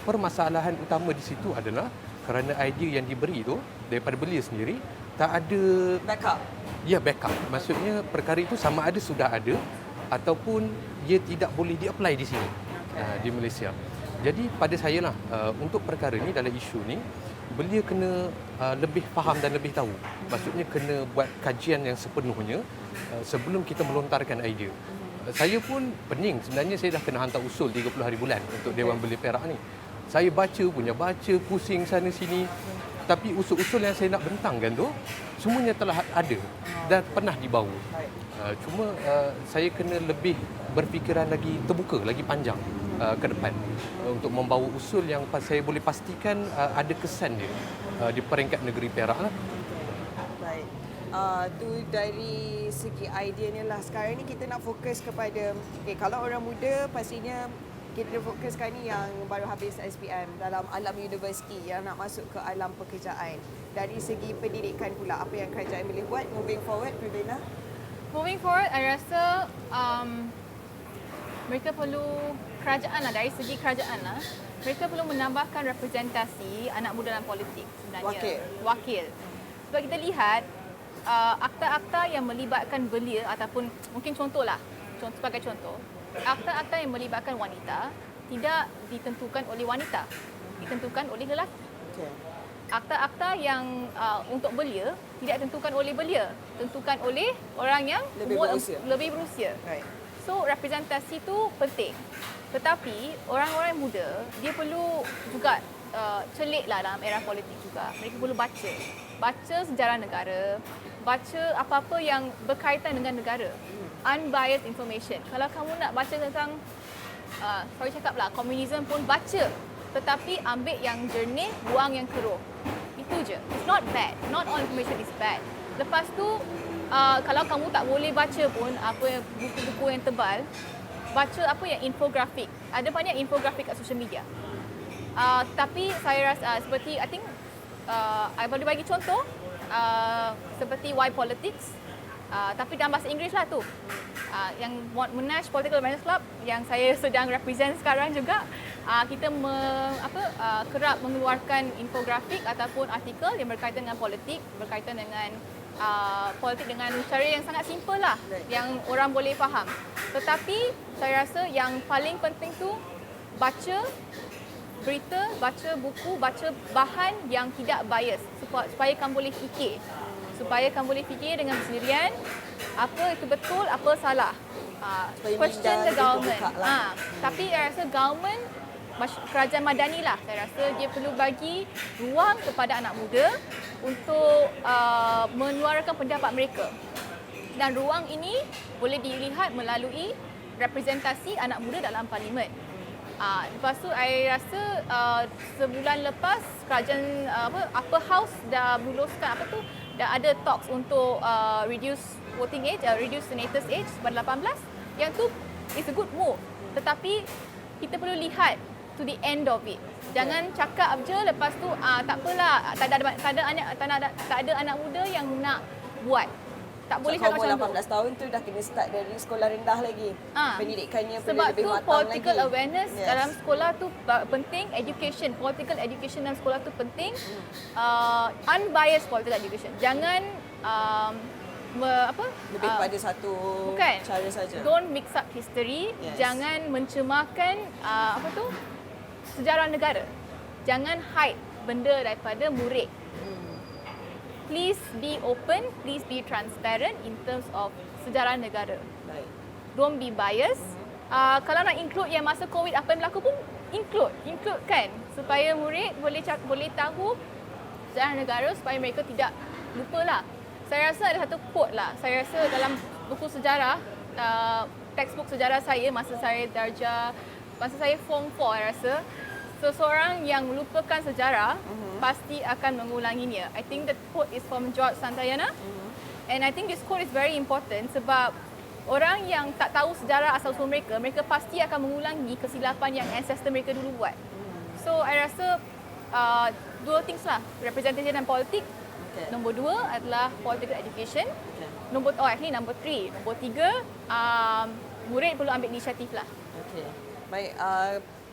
Permasalahan utama di situ adalah kerana idea yang diberi tu daripada Belia sendiri tak ada Backup. ya backup. Maksudnya perkara itu sama ada sudah ada ataupun ia tidak boleh di-apply di sini di Malaysia. Jadi pada saya lah untuk perkara ni dalam isu ni Belia kena lebih faham dan lebih tahu. Maksudnya kena buat kajian yang sepenuhnya sebelum kita melontarkan idea. Saya pun pening sebenarnya, saya dah kena hantar usul 30 hari bulan untuk Dewan Belia Perak ni. Saya baca, pusing sana sini. Tapi usul-usul yang saya nak bentangkan tu semuanya telah ada dan pernah dibawa. Cuma saya kena lebih berfikiran lagi terbuka, lagi panjang ke depan untuk membawa usul yang saya boleh pastikan ada kesan dia di peringkat negeri Perak lah. Baik. Tu dari segi idea ni lah. Sekarang ni kita nak fokus kepada kalau orang muda pastinya kita fokuskan ni yang baru habis SPM dalam alam universiti yang nak masuk ke alam pekerjaan. Dari segi pendidikan pula, apa yang kerajaan boleh buat moving forward, Privina? Moving forward, I rasa mereka perlu kerajaan lah, dari segi kerajaan lah, mereka perlu menambahkan representasi anak muda dalam politik sebenarnya. Wakil. Sebab kita lihat akta-akta yang melibatkan belia ataupun mungkin sebagai contoh, akta-akta yang melibatkan wanita tidak ditentukan oleh wanita, ditentukan oleh lelaki. Okey. Akta-akta yang untuk belia tidak ditentukan oleh belia, tentukan oleh orang yang lebih berusia. Right. So representasi tu penting. Tetapi orang-orang muda dia perlu juga celiklah dalam era politik juga. Mereka perlu baca sejarah negara, baca apa-apa yang berkaitan dengan negara. Unbiased information. Kalau kamu nak baca tentang sorry cakaplah komunisme pun baca, tetapi ambil yang jernih, buang yang keruh. Itu je. It's not bad. Not all information is bad. Lepas tu kalau kamu tak boleh baca pun apa buku-buku yang tebal, baca apa yang infografik. Ada banyak infografik kat social media. Tapi saya rasa seperti I think I boleh bagi contoh seperti Why Politics, tapi dalam bahasa Inggeris lah tu. Yang Monash Political Awareness Club yang saya sedang represent sekarang juga, kita kerap mengeluarkan infografik ataupun artikel yang berkaitan dengan politik, berkaitan dengan politik dengan cara yang sangat simple lah, yang orang boleh faham. Tetapi saya rasa yang paling penting tu baca berita, baca buku, baca bahan yang tidak bias supaya kamu boleh fikir. Supaya kamu boleh fikir dengan sendirian apa itu betul, apa salah. Question the government. Tapi saya rasa government, kerajaan madani lah, saya rasa dia perlu bagi ruang kepada anak muda untuk menyuarakan pendapat mereka. Dan ruang ini boleh dilihat melalui representasi anak muda dalam parlimen. Lepas tu saya rasa sebulan lepas kerajaan Upper House dah buluskan dah ada talks untuk reduce voting age, reduce senators age pada 18. Yang tu is a good move. Tetapi kita perlu lihat to the end of it. Jangan cakap je lepas tu tak apalah, tak ada anak muda yang nak buat. Tak boleh cakap macam tu. 18 tahun tu dah kena start dari sekolah rendah lagi. Pendidikannya perlu sebab lebih tu matang political lagi. awareness dalam sekolah tu penting, education, political education dalam sekolah tu penting. Unbiased political education. Jangan lebih pada satu bukan, cara saja. don't mix up history. Jangan mencemarkan sejarah negara. Jangan hide benda daripada murid. Please be open, please be transparent in terms of sejarah negara. Baik. Don't be biased. Kalau nak include yang masa COVID apa yang berlaku pun include kan, supaya murid boleh tahu sejarah negara, supaya mereka tidak lupa lah. Saya rasa ada satu quote lah. Saya rasa dalam buku sejarah, textbook sejarah saya masa saya form 4, saya rasa seseorang yang melupakan sejarah pasti akan mengulanginya. I think the quote is from George Santayana. And I think this quote is very important sebab orang yang tak tahu sejarah asal-usul mereka pasti akan mengulangi kesilapan yang ancestor mereka dulu buat. So, I rasa dua things lah, representation dan politik. Nombor 2 adalah political education. Nombor 3, nombor 3, murid perlu ambil inisiatif lah. Okey. Baik,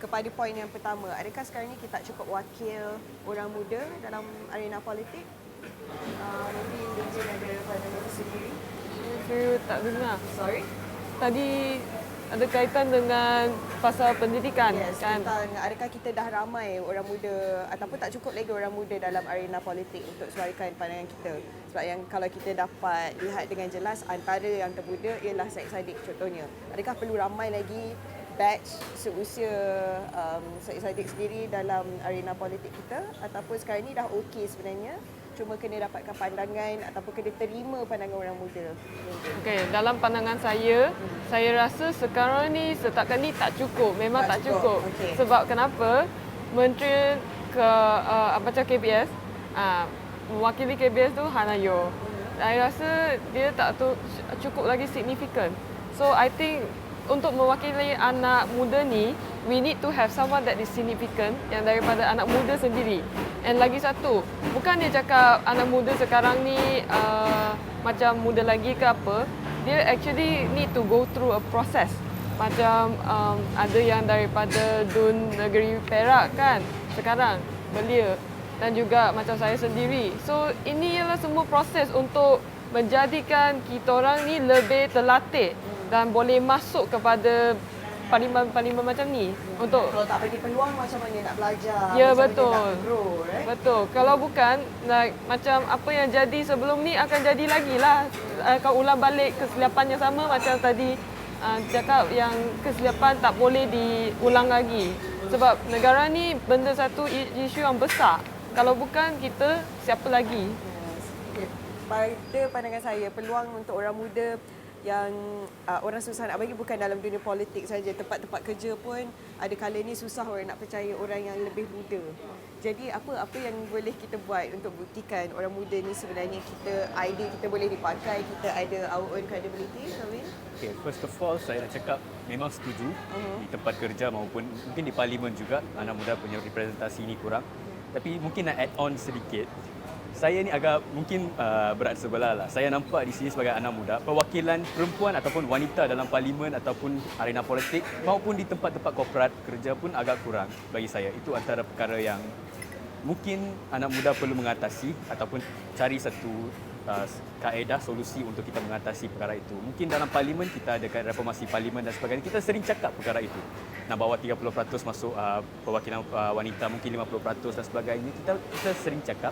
kepada poin yang pertama, adakah sekarang ni kita tak cukup wakil orang muda dalam arena politik? Mungkin Dinjin ada pandangan sendiri. Saya tak dengar. Sorry? Tadi ada kaitan dengan pasal pendidikan kan? Tentang adakah kita dah ramai orang muda ataupun tak cukup lagi orang muda dalam arena politik untuk suarakan pandangan kita. Sebab yang kalau kita dapat lihat dengan jelas, antara yang termuda ialah Syed Saddiq contohnya. Adakah perlu ramai lagi batch seusia Syed Saddiq sendiri dalam arena politik kita, ataupun sekarang ni dah okey sebenarnya, cuma kena dapatkan pandangan ataupun kena terima pandangan orang muda? Okey, dalam pandangan saya rasa sekarang ni setakat ni tak cukup. Memang tak cukup. Okay. Sebab kenapa? Menteri macam KBS, mewakili KBS tu Hanayo. Saya rasa dia tak cukup lagi signifikan. So I think untuk mewakili anak muda ni, we need to have someone that is significant yang daripada anak muda sendiri. And lagi satu, bukan dia cakap anak muda sekarang ni macam muda lagi ke apa, dia actually need to go through a process. Macam ada yang daripada DUN Negeri Perak kan sekarang, belia, dan juga macam saya sendiri. So ini ialah semua proses untuk menjadikan kita orang ni lebih terlatih. dan boleh masuk kepada parlimen-parlimen macam ni untuk Kalau tak bagi peluang macam mana nak belajar, ya macam betul. mana nak grow, right? Betul. Kalau bukan like, macam apa yang jadi sebelum ni akan jadi lagi lah. Kau ulang balik kesilapan yang sama macam tadi cakap yang kesilapan tak boleh diulang lagi. Sebab negara ni benda satu isu yang besar. Kalau bukan kita, siapa lagi? Okay. Pada pandangan saya, peluang untuk orang muda yang orang susah nak bagi bukan dalam dunia politik saja, tempat-tempat kerja pun ada kala ni susah orang nak percaya orang yang lebih muda. Jadi apa yang boleh kita buat untuk buktikan orang muda ni sebenarnya idea kita boleh dipakai, kita ada our own credibility, Kawin? Okay, first of all saya nak cakap memang setuju di tempat kerja maupun mungkin di parlimen juga anak muda punya representasi ni kurang. Tapi mungkin nak add on sedikit. Saya ni agak mungkin berat sebelah lah. Saya nampak di sini sebagai anak muda, perwakilan perempuan ataupun wanita dalam parlimen ataupun arena politik maupun di tempat-tempat korporat kerja pun agak kurang bagi saya. Itu antara perkara yang mungkin anak muda perlu mengatasi ataupun cari satu kaedah solusi untuk kita mengatasi perkara itu. Mungkin dalam parlimen kita ada reformasi parlimen dan sebagainya. Kita sering cakap perkara itu. Nak bawa 30% masuk perwakilan wanita, mungkin 50% dan sebagainya. Kita sering cakap.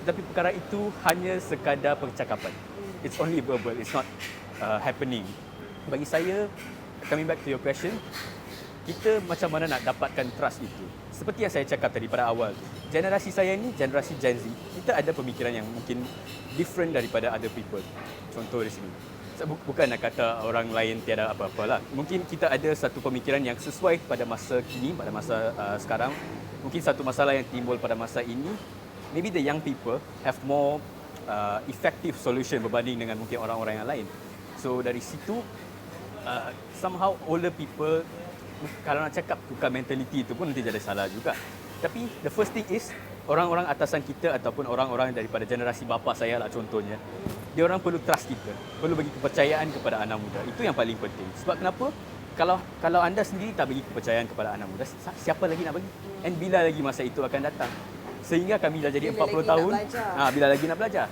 Tapi perkara itu hanya sekadar percakapan. It's only verbal, it's not happening. Bagi saya, coming back to your question, kita macam mana nak dapatkan trust itu? Seperti yang saya cakap tadi pada awal, generasi saya ni, generasi Gen Z, kita ada pemikiran yang mungkin different daripada other people. Contoh di sini. Bukan nak kata orang lain tiada apa-apalah. Mungkin kita ada satu pemikiran yang sesuai pada masa kini, pada masa sekarang. Mungkin satu masalah yang timbul pada masa ini, maybe the young people have more effective solution berbanding dengan mungkin orang-orang yang lain. So dari situ, somehow older people, kalau nak cakap tukar mentality itu pun nanti jadi salah juga. Tapi the first thing is, orang-orang atasan kita ataupun orang-orang daripada generasi bapa saya lah contohnya, dia orang perlu trust kita, perlu bagi kepercayaan kepada anak muda. Itu yang paling penting. Sebab kenapa? Kalau anda sendiri tak bagi kepercayaan kepada anak muda, siapa lagi nak bagi? And bila lagi masa itu akan datang? Sehingga kami dah jadi 40 tahun, bila lagi nak belajar.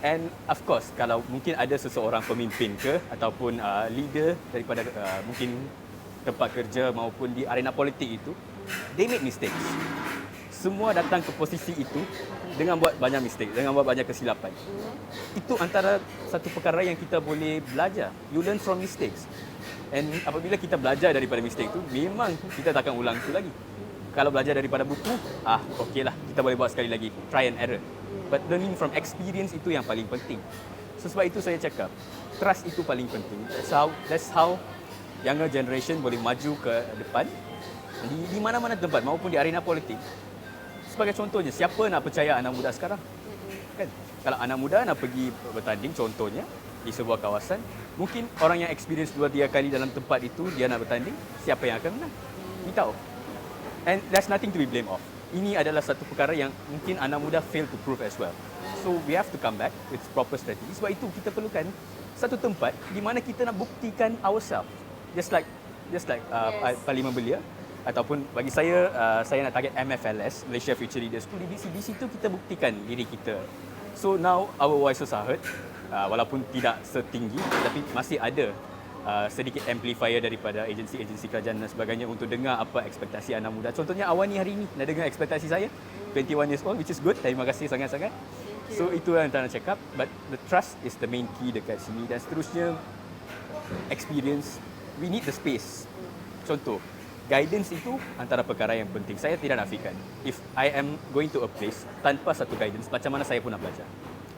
And of course, kalau mungkin ada seseorang pemimpin ke ataupun leader daripada mungkin tempat kerja maupun di arena politik itu, they make mistakes. Semua datang ke posisi itu dengan buat banyak mistake, dengan buat banyak kesilapan. Itu antara satu perkara yang kita boleh belajar. You learn from mistakes. And apabila kita belajar daripada mistake itu, memang kita takkan ulang itu lagi. Kalau belajar daripada buku, okeylah, kita boleh buat sekali lagi. Try and error. But learning from experience itu yang paling penting. So, sebab itu saya cakap, trust itu paling penting. That's how younger generation boleh maju ke depan di mana-mana tempat maupun di arena politik. Sebagai contohnya, siapa nak percaya anak muda sekarang? Kan? Kalau anak muda nak pergi bertanding contohnya di sebuah kawasan, mungkin orang yang experience 2-3 kali dalam tempat itu dia nak bertanding, siapa yang akan menang? Kita tahu. And there's nothing to be blamed of. Ini adalah satu perkara yang mungkin anak muda fail to prove as well. So we have to come back with proper strategy. Sebab itu kita perlukan satu tempat di mana kita nak buktikan ourselves. Just like Parlimen Belia ataupun bagi saya nak target MFLS, Malaysia Future Leaders School. Di situ kita buktikan diri kita. So now our voices are heard, walaupun tidak setinggi tapi masih ada sedikit amplifier daripada agensi-agensi kerajaan dan sebagainya untuk dengar apa ekspektasi anak muda. Contohnya Awani hari ini nak dengar ekspektasi saya, 21 years old, which is good. Terima kasih sangat-sangat. So itu yang saya nak cakap, but the trust is the main key dekat sini dan seterusnya experience. We need the space. Contoh, guidance itu antara perkara yang penting. Saya tidak nafikan. If I am going to a place tanpa satu guidance, macam mana saya pun nak belajar?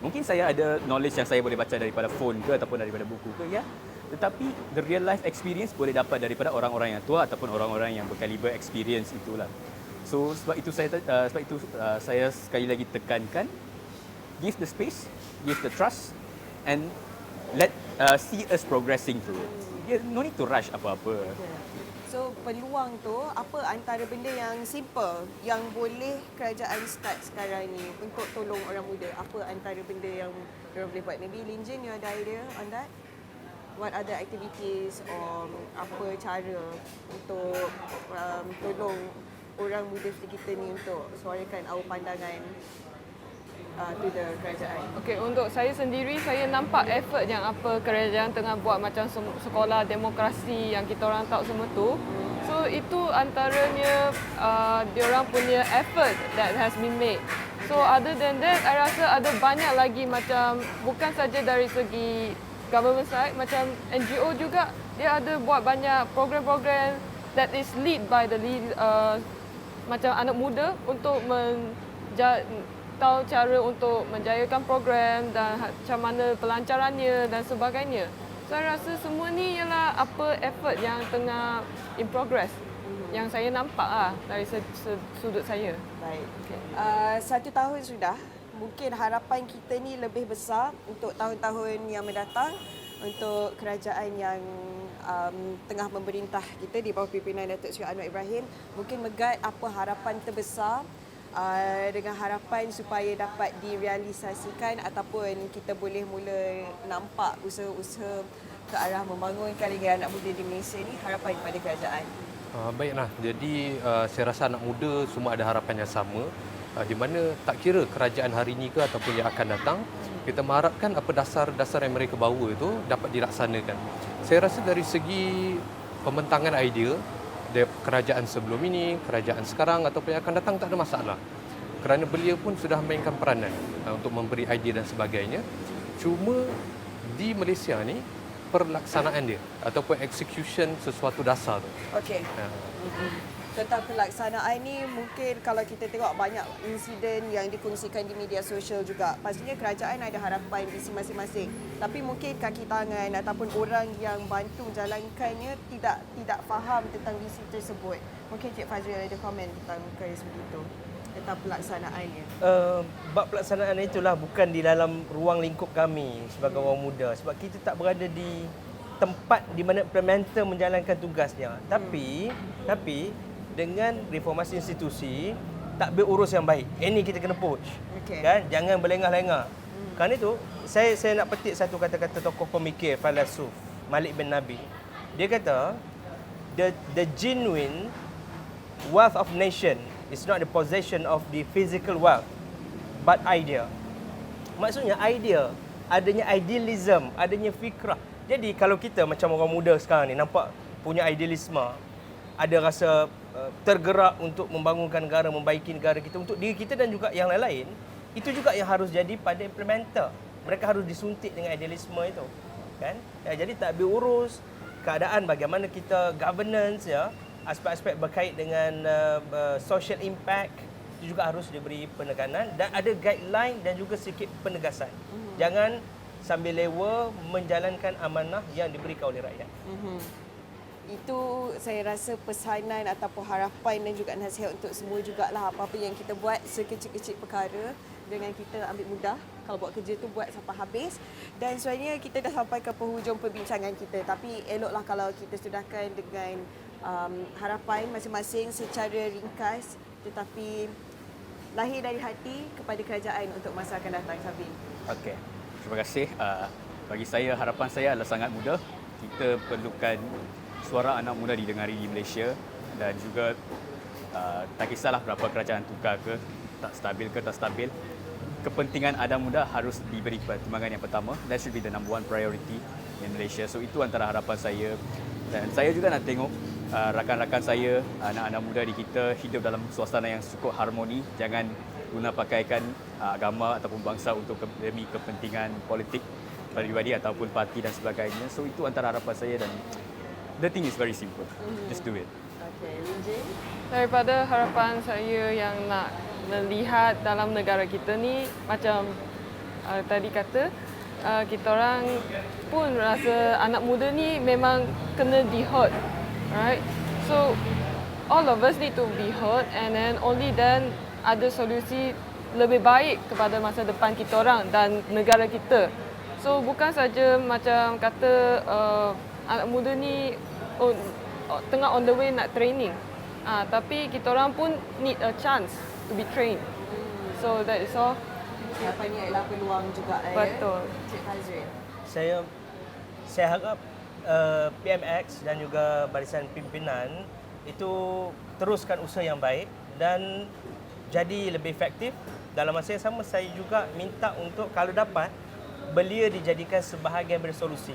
Mungkin saya ada knowledge yang saya boleh baca daripada phone ke ataupun daripada buku ke, ya. Tetapi the real life experience boleh dapat daripada orang-orang yang tua ataupun orang-orang yang berkaliber experience itulah. So sebab itu saya sekali lagi tekankan, give the space, give the trust and let see us progressing through it. No need to rush apa-apa. So peluang tu, apa antara benda yang simple yang boleh kerajaan start sekarang ni untuk tolong orang muda? Apa antara benda yang mereka boleh buat? Maybe Lin Jin, you ada idea on that? What other activities or apa cara untuk tolong orang muda seperti kita ni untuk suarakan our pandangan? to the kerajaan? Okey, untuk saya sendiri, saya nampak effort yang apa kerajaan tengah buat macam sekolah demokrasi yang kita orang tahu semua tu. So itu antaranya diorang punya effort that has been made. So other than that, I rasa ada banyak lagi macam bukan saja dari segi government side, macam NGO juga dia ada buat banyak program-program that is lead by the macam anak muda untuk tahu cara untuk menjayakan program dan macam mana pelancarannya dan sebagainya. Saya rasa semua ni ialah apa effort yang tengah in progress yang saya nampak dari sudut saya. Baik. 1 tahun sudah. Mungkin harapan kita ni lebih besar untuk tahun-tahun yang mendatang untuk kerajaan yang tengah memerintah kita di bawah pimpinan Datuk Seri Anwar Ibrahim. Mungkin Megat apa harapan terbesar dengan harapan supaya dapat direalisasikan ataupun kita boleh mula nampak usaha-usaha ke arah membangunkan lagi anak muda di Malaysia ni, harapan kepada kerajaan. Baiklah, jadi saya rasa anak muda semua ada harapan yang sama, di mana tak kira kerajaan hari ini ke ataupun yang akan datang, kita mengharapkan apa dasar-dasar yang mereka bawa itu dapat dilaksanakan. Saya rasa dari segi pembentangan idea, dari kerajaan sebelum ini, kerajaan sekarang ataupun yang akan datang tak ada masalah. Kerana beliau pun sudah mainkan peranan untuk memberi idea dan sebagainya. Cuma di Malaysia ni, perlaksanaan dia ataupun execution sesuatu dasar tu. Okey. Tentang pelaksanaan ni, mungkin kalau kita tengok banyak insiden yang dikongsikan di media sosial juga. Pastinya kerajaan ada harapan visi masing-masing. Tapi mungkin kaki tangan ataupun orang yang bantu jalankannya tidak faham tentang visi tersebut. Mungkin Cik Fazril ada komen tentang perkara seperti itu, tentang pelaksanaannya. Bab pelaksanaan itulah bukan di dalam ruang lingkup kami sebagai orang muda, sebab kita tak berada di tempat di mana implementer menjalankan tugasnya. Tapi dengan reformasi institusi, tak berurus yang baik. Ini kita kena push. Okey. Kan? Jangan berlengah-lengah. Kerana itu, saya nak petik satu kata-kata tokoh pemikir, filosof Malik bin Nabi. Dia kata, the genuine wealth of nation is not the possession of the physical wealth, but idea. Maksudnya idea, adanya idealism, adanya fikrah. Jadi kalau kita macam orang muda sekarang ni nampak punya idealisme, ada rasa tergerak untuk membangunkan negara, membaiki negara kita untuk diri kita dan juga yang lain-lain, itu juga yang harus jadi pada implementer. Mereka harus disuntik dengan idealisme itu, kan? Jadi tak berurus keadaan bagaimana kita governance, ya, aspek-aspek berkait dengan social impact itu juga harus diberi penekanan dan ada guideline dan juga sedikit penegasan. Jangan sambil lewa menjalankan amanah yang diberikan oleh rakyat. Itu saya rasa pesanan ataupun harapan dan juga nasihat untuk semua jugalah. Apa-apa yang kita buat, sekecil-kecil perkara, dengan kita ambil mudah. Kalau buat kerja tu buat sampai habis. Dan sebenarnya kita dah sampai ke penghujung perbincangan kita. Tapi eloklah kalau kita sudahkan dengan harapan masing-masing secara ringkas tetapi lahir dari hati kepada kerajaan untuk masa akan datang. Sabin. Okey, terima kasih. Bagi saya, harapan saya adalah sangat mudah. Kita perlukan suara anak muda didengari di Malaysia dan juga tak kisahlah berapa kerajaan tukar ke, tak stabil, kepentingan anak muda harus diberi pertimbangan yang pertama. That should be the number one priority in Malaysia. So itu antara harapan saya. Dan saya juga nak tengok rakan-rakan saya, anak-anak muda di kita hidup dalam suasana yang cukup harmoni. Jangan guna pakaikan agama ataupun bangsa untuk demi kepentingan politik pribadi ataupun parti dan sebagainya. So itu antara harapan saya dan the thing is very simple. Just do it. Okey, Linjin. Daripada harapan saya yang nak melihat dalam negara kita ni, macam tadi kata, kita orang pun rasa anak muda ni memang kena di-heard, right? So all of us need to be heard and then only then ada solusi lebih baik kepada masa depan kita orang dan negara kita. So bukan saja macam kata anak muda ni tengah on the way nak training. Tapi kita orang pun need a chance to be trained. So that is all. Harapannya ialah peluang juga. Betul. Cik Fazril. Saya harap PMX dan juga barisan pimpinan itu teruskan usaha yang baik dan jadi lebih efektif. Dalam masa yang sama saya juga minta untuk kalau dapat belia dijadikan sebahagian bersolusi.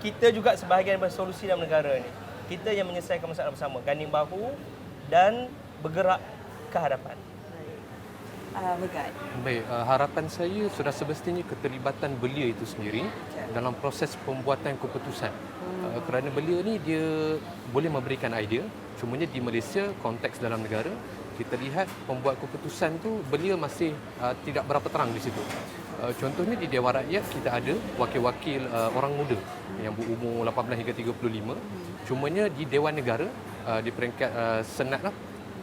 Kita juga sebahagian bersolusi dalam negara ni. Kita yang menyelesaikan masalah bersama, ganding bahu dan bergerak ke hadapan. Megat. Baik, harapan saya sudah semestinya keterlibatan belia itu sendiri dalam proses pembuatan keputusan. Kerana belia ni dia boleh memberikan idea, cumanya di Malaysia konteks dalam negara kita lihat pembuat keputusan tu belia masih tidak berapa terang di situ. Contohnya di Dewan Rakyat kita ada wakil-wakil orang muda yang berumur 18 hingga 35. Cumanya di Dewan Negara di peringkat Senat lah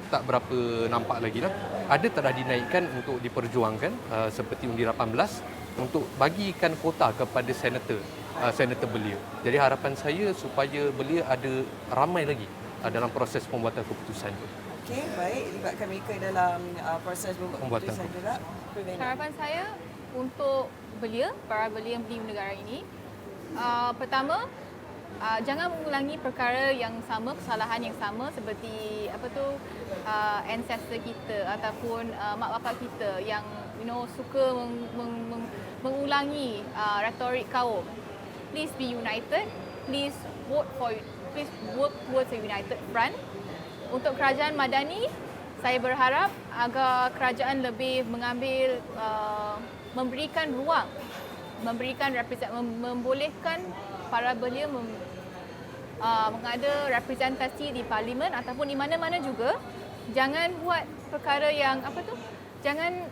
tak berapa nampak lagi lah. Ada telah dinaikkan untuk diperjuangkan seperti undi 18 untuk bagikan kota kepada senator belia. Jadi harapan saya supaya belia ada ramai lagi dalam proses pembuatan keputusan itu. Okey, baik. Libatkan mereka dalam proses Pembuatan keputusan juga. Harapan saya untuk belia, para belia yang di negara ini, pertama, jangan mengulangi perkara yang sama, kesalahan yang sama seperti ancestor kita ataupun mak bapak kita yang suka mengulangi retorik kaum. Please be united. Please work towards a united front. Untuk kerajaan madani, saya berharap agar kerajaan lebih mengambil memberikan ruang, membolehkan para belia mengada representasi di parlimen ataupun di mana-mana juga. Jangan buat perkara yang jangan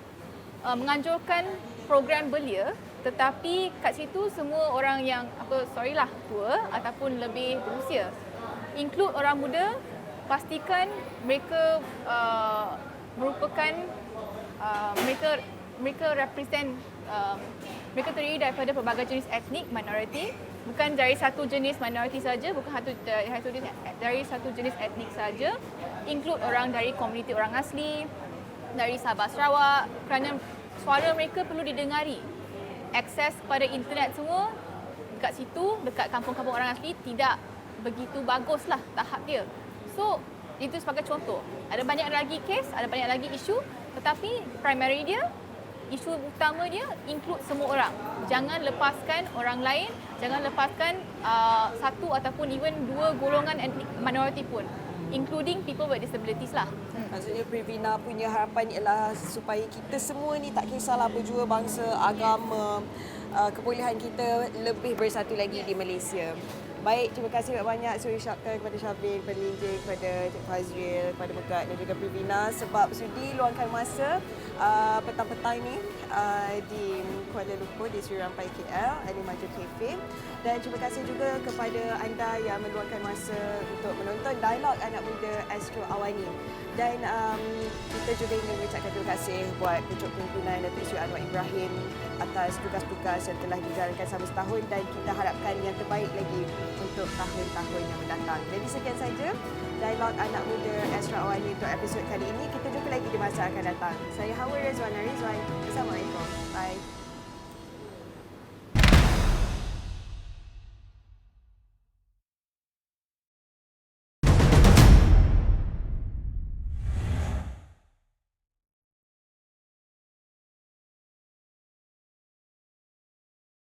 menganjurkan program belia tetapi kat situ semua orang yang tua ataupun lebih berusia. Include orang muda, pastikan mereka merupakan mereka represent mereka terdiri daripada pelbagai jenis etnik minoriti, bukan dari satu jenis minoriti saja, bukan dari satu jenis etnik saja. Include orang dari komuniti orang asli, dari Sabah Sarawak, kerana suara mereka perlu didengari. Akses kepada internet semua dekat situ, dekat kampung-kampung orang asli tidak begitu baguslah tahap dia. So, itu sebagai contoh. Ada banyak lagi kes, ada banyak lagi isu, tetapi primary dia, isu utama dia include semua orang. Jangan lepaskan orang lain, jangan lepaskan satu ataupun even dua golongan etnik minority pun, including people with disabilities lah. Maksudnya Privina punya harapan ialah supaya kita semua ni tak kisahlah berjua bangsa, agama, kebolehan kita lebih bersatu lagi di Malaysia. Baik, terima kasih banyak saya ucapkan kepada Syafin, kepada Linjil, kepada Cik Fazril, kepada Megat dan juga Privina sebab sudi luangkan masa petang-petang ni di Kuala Lumpur di Sri Rampai KL, Ali Maju Cafe. Dan terima kasih juga kepada anda yang meluangkan masa untuk menonton dialog anak muda Astro Awani. Dan kita juga ingin mengucapkan terima kasih buat Pucuk Pimpinan Datuk Seri Anwar Ibrahim atas tugas-tugas yang telah dijalankan selama setahun dan kita harapkan yang terbaik lagi untuk tahun-tahun yang mendatang. Jadi sekian saja dialog anak muda Astro Awani untuk episod kali ini. Kita jumpa lagi di masa akan datang. Saya Hawa Rizwana Rizwan bersama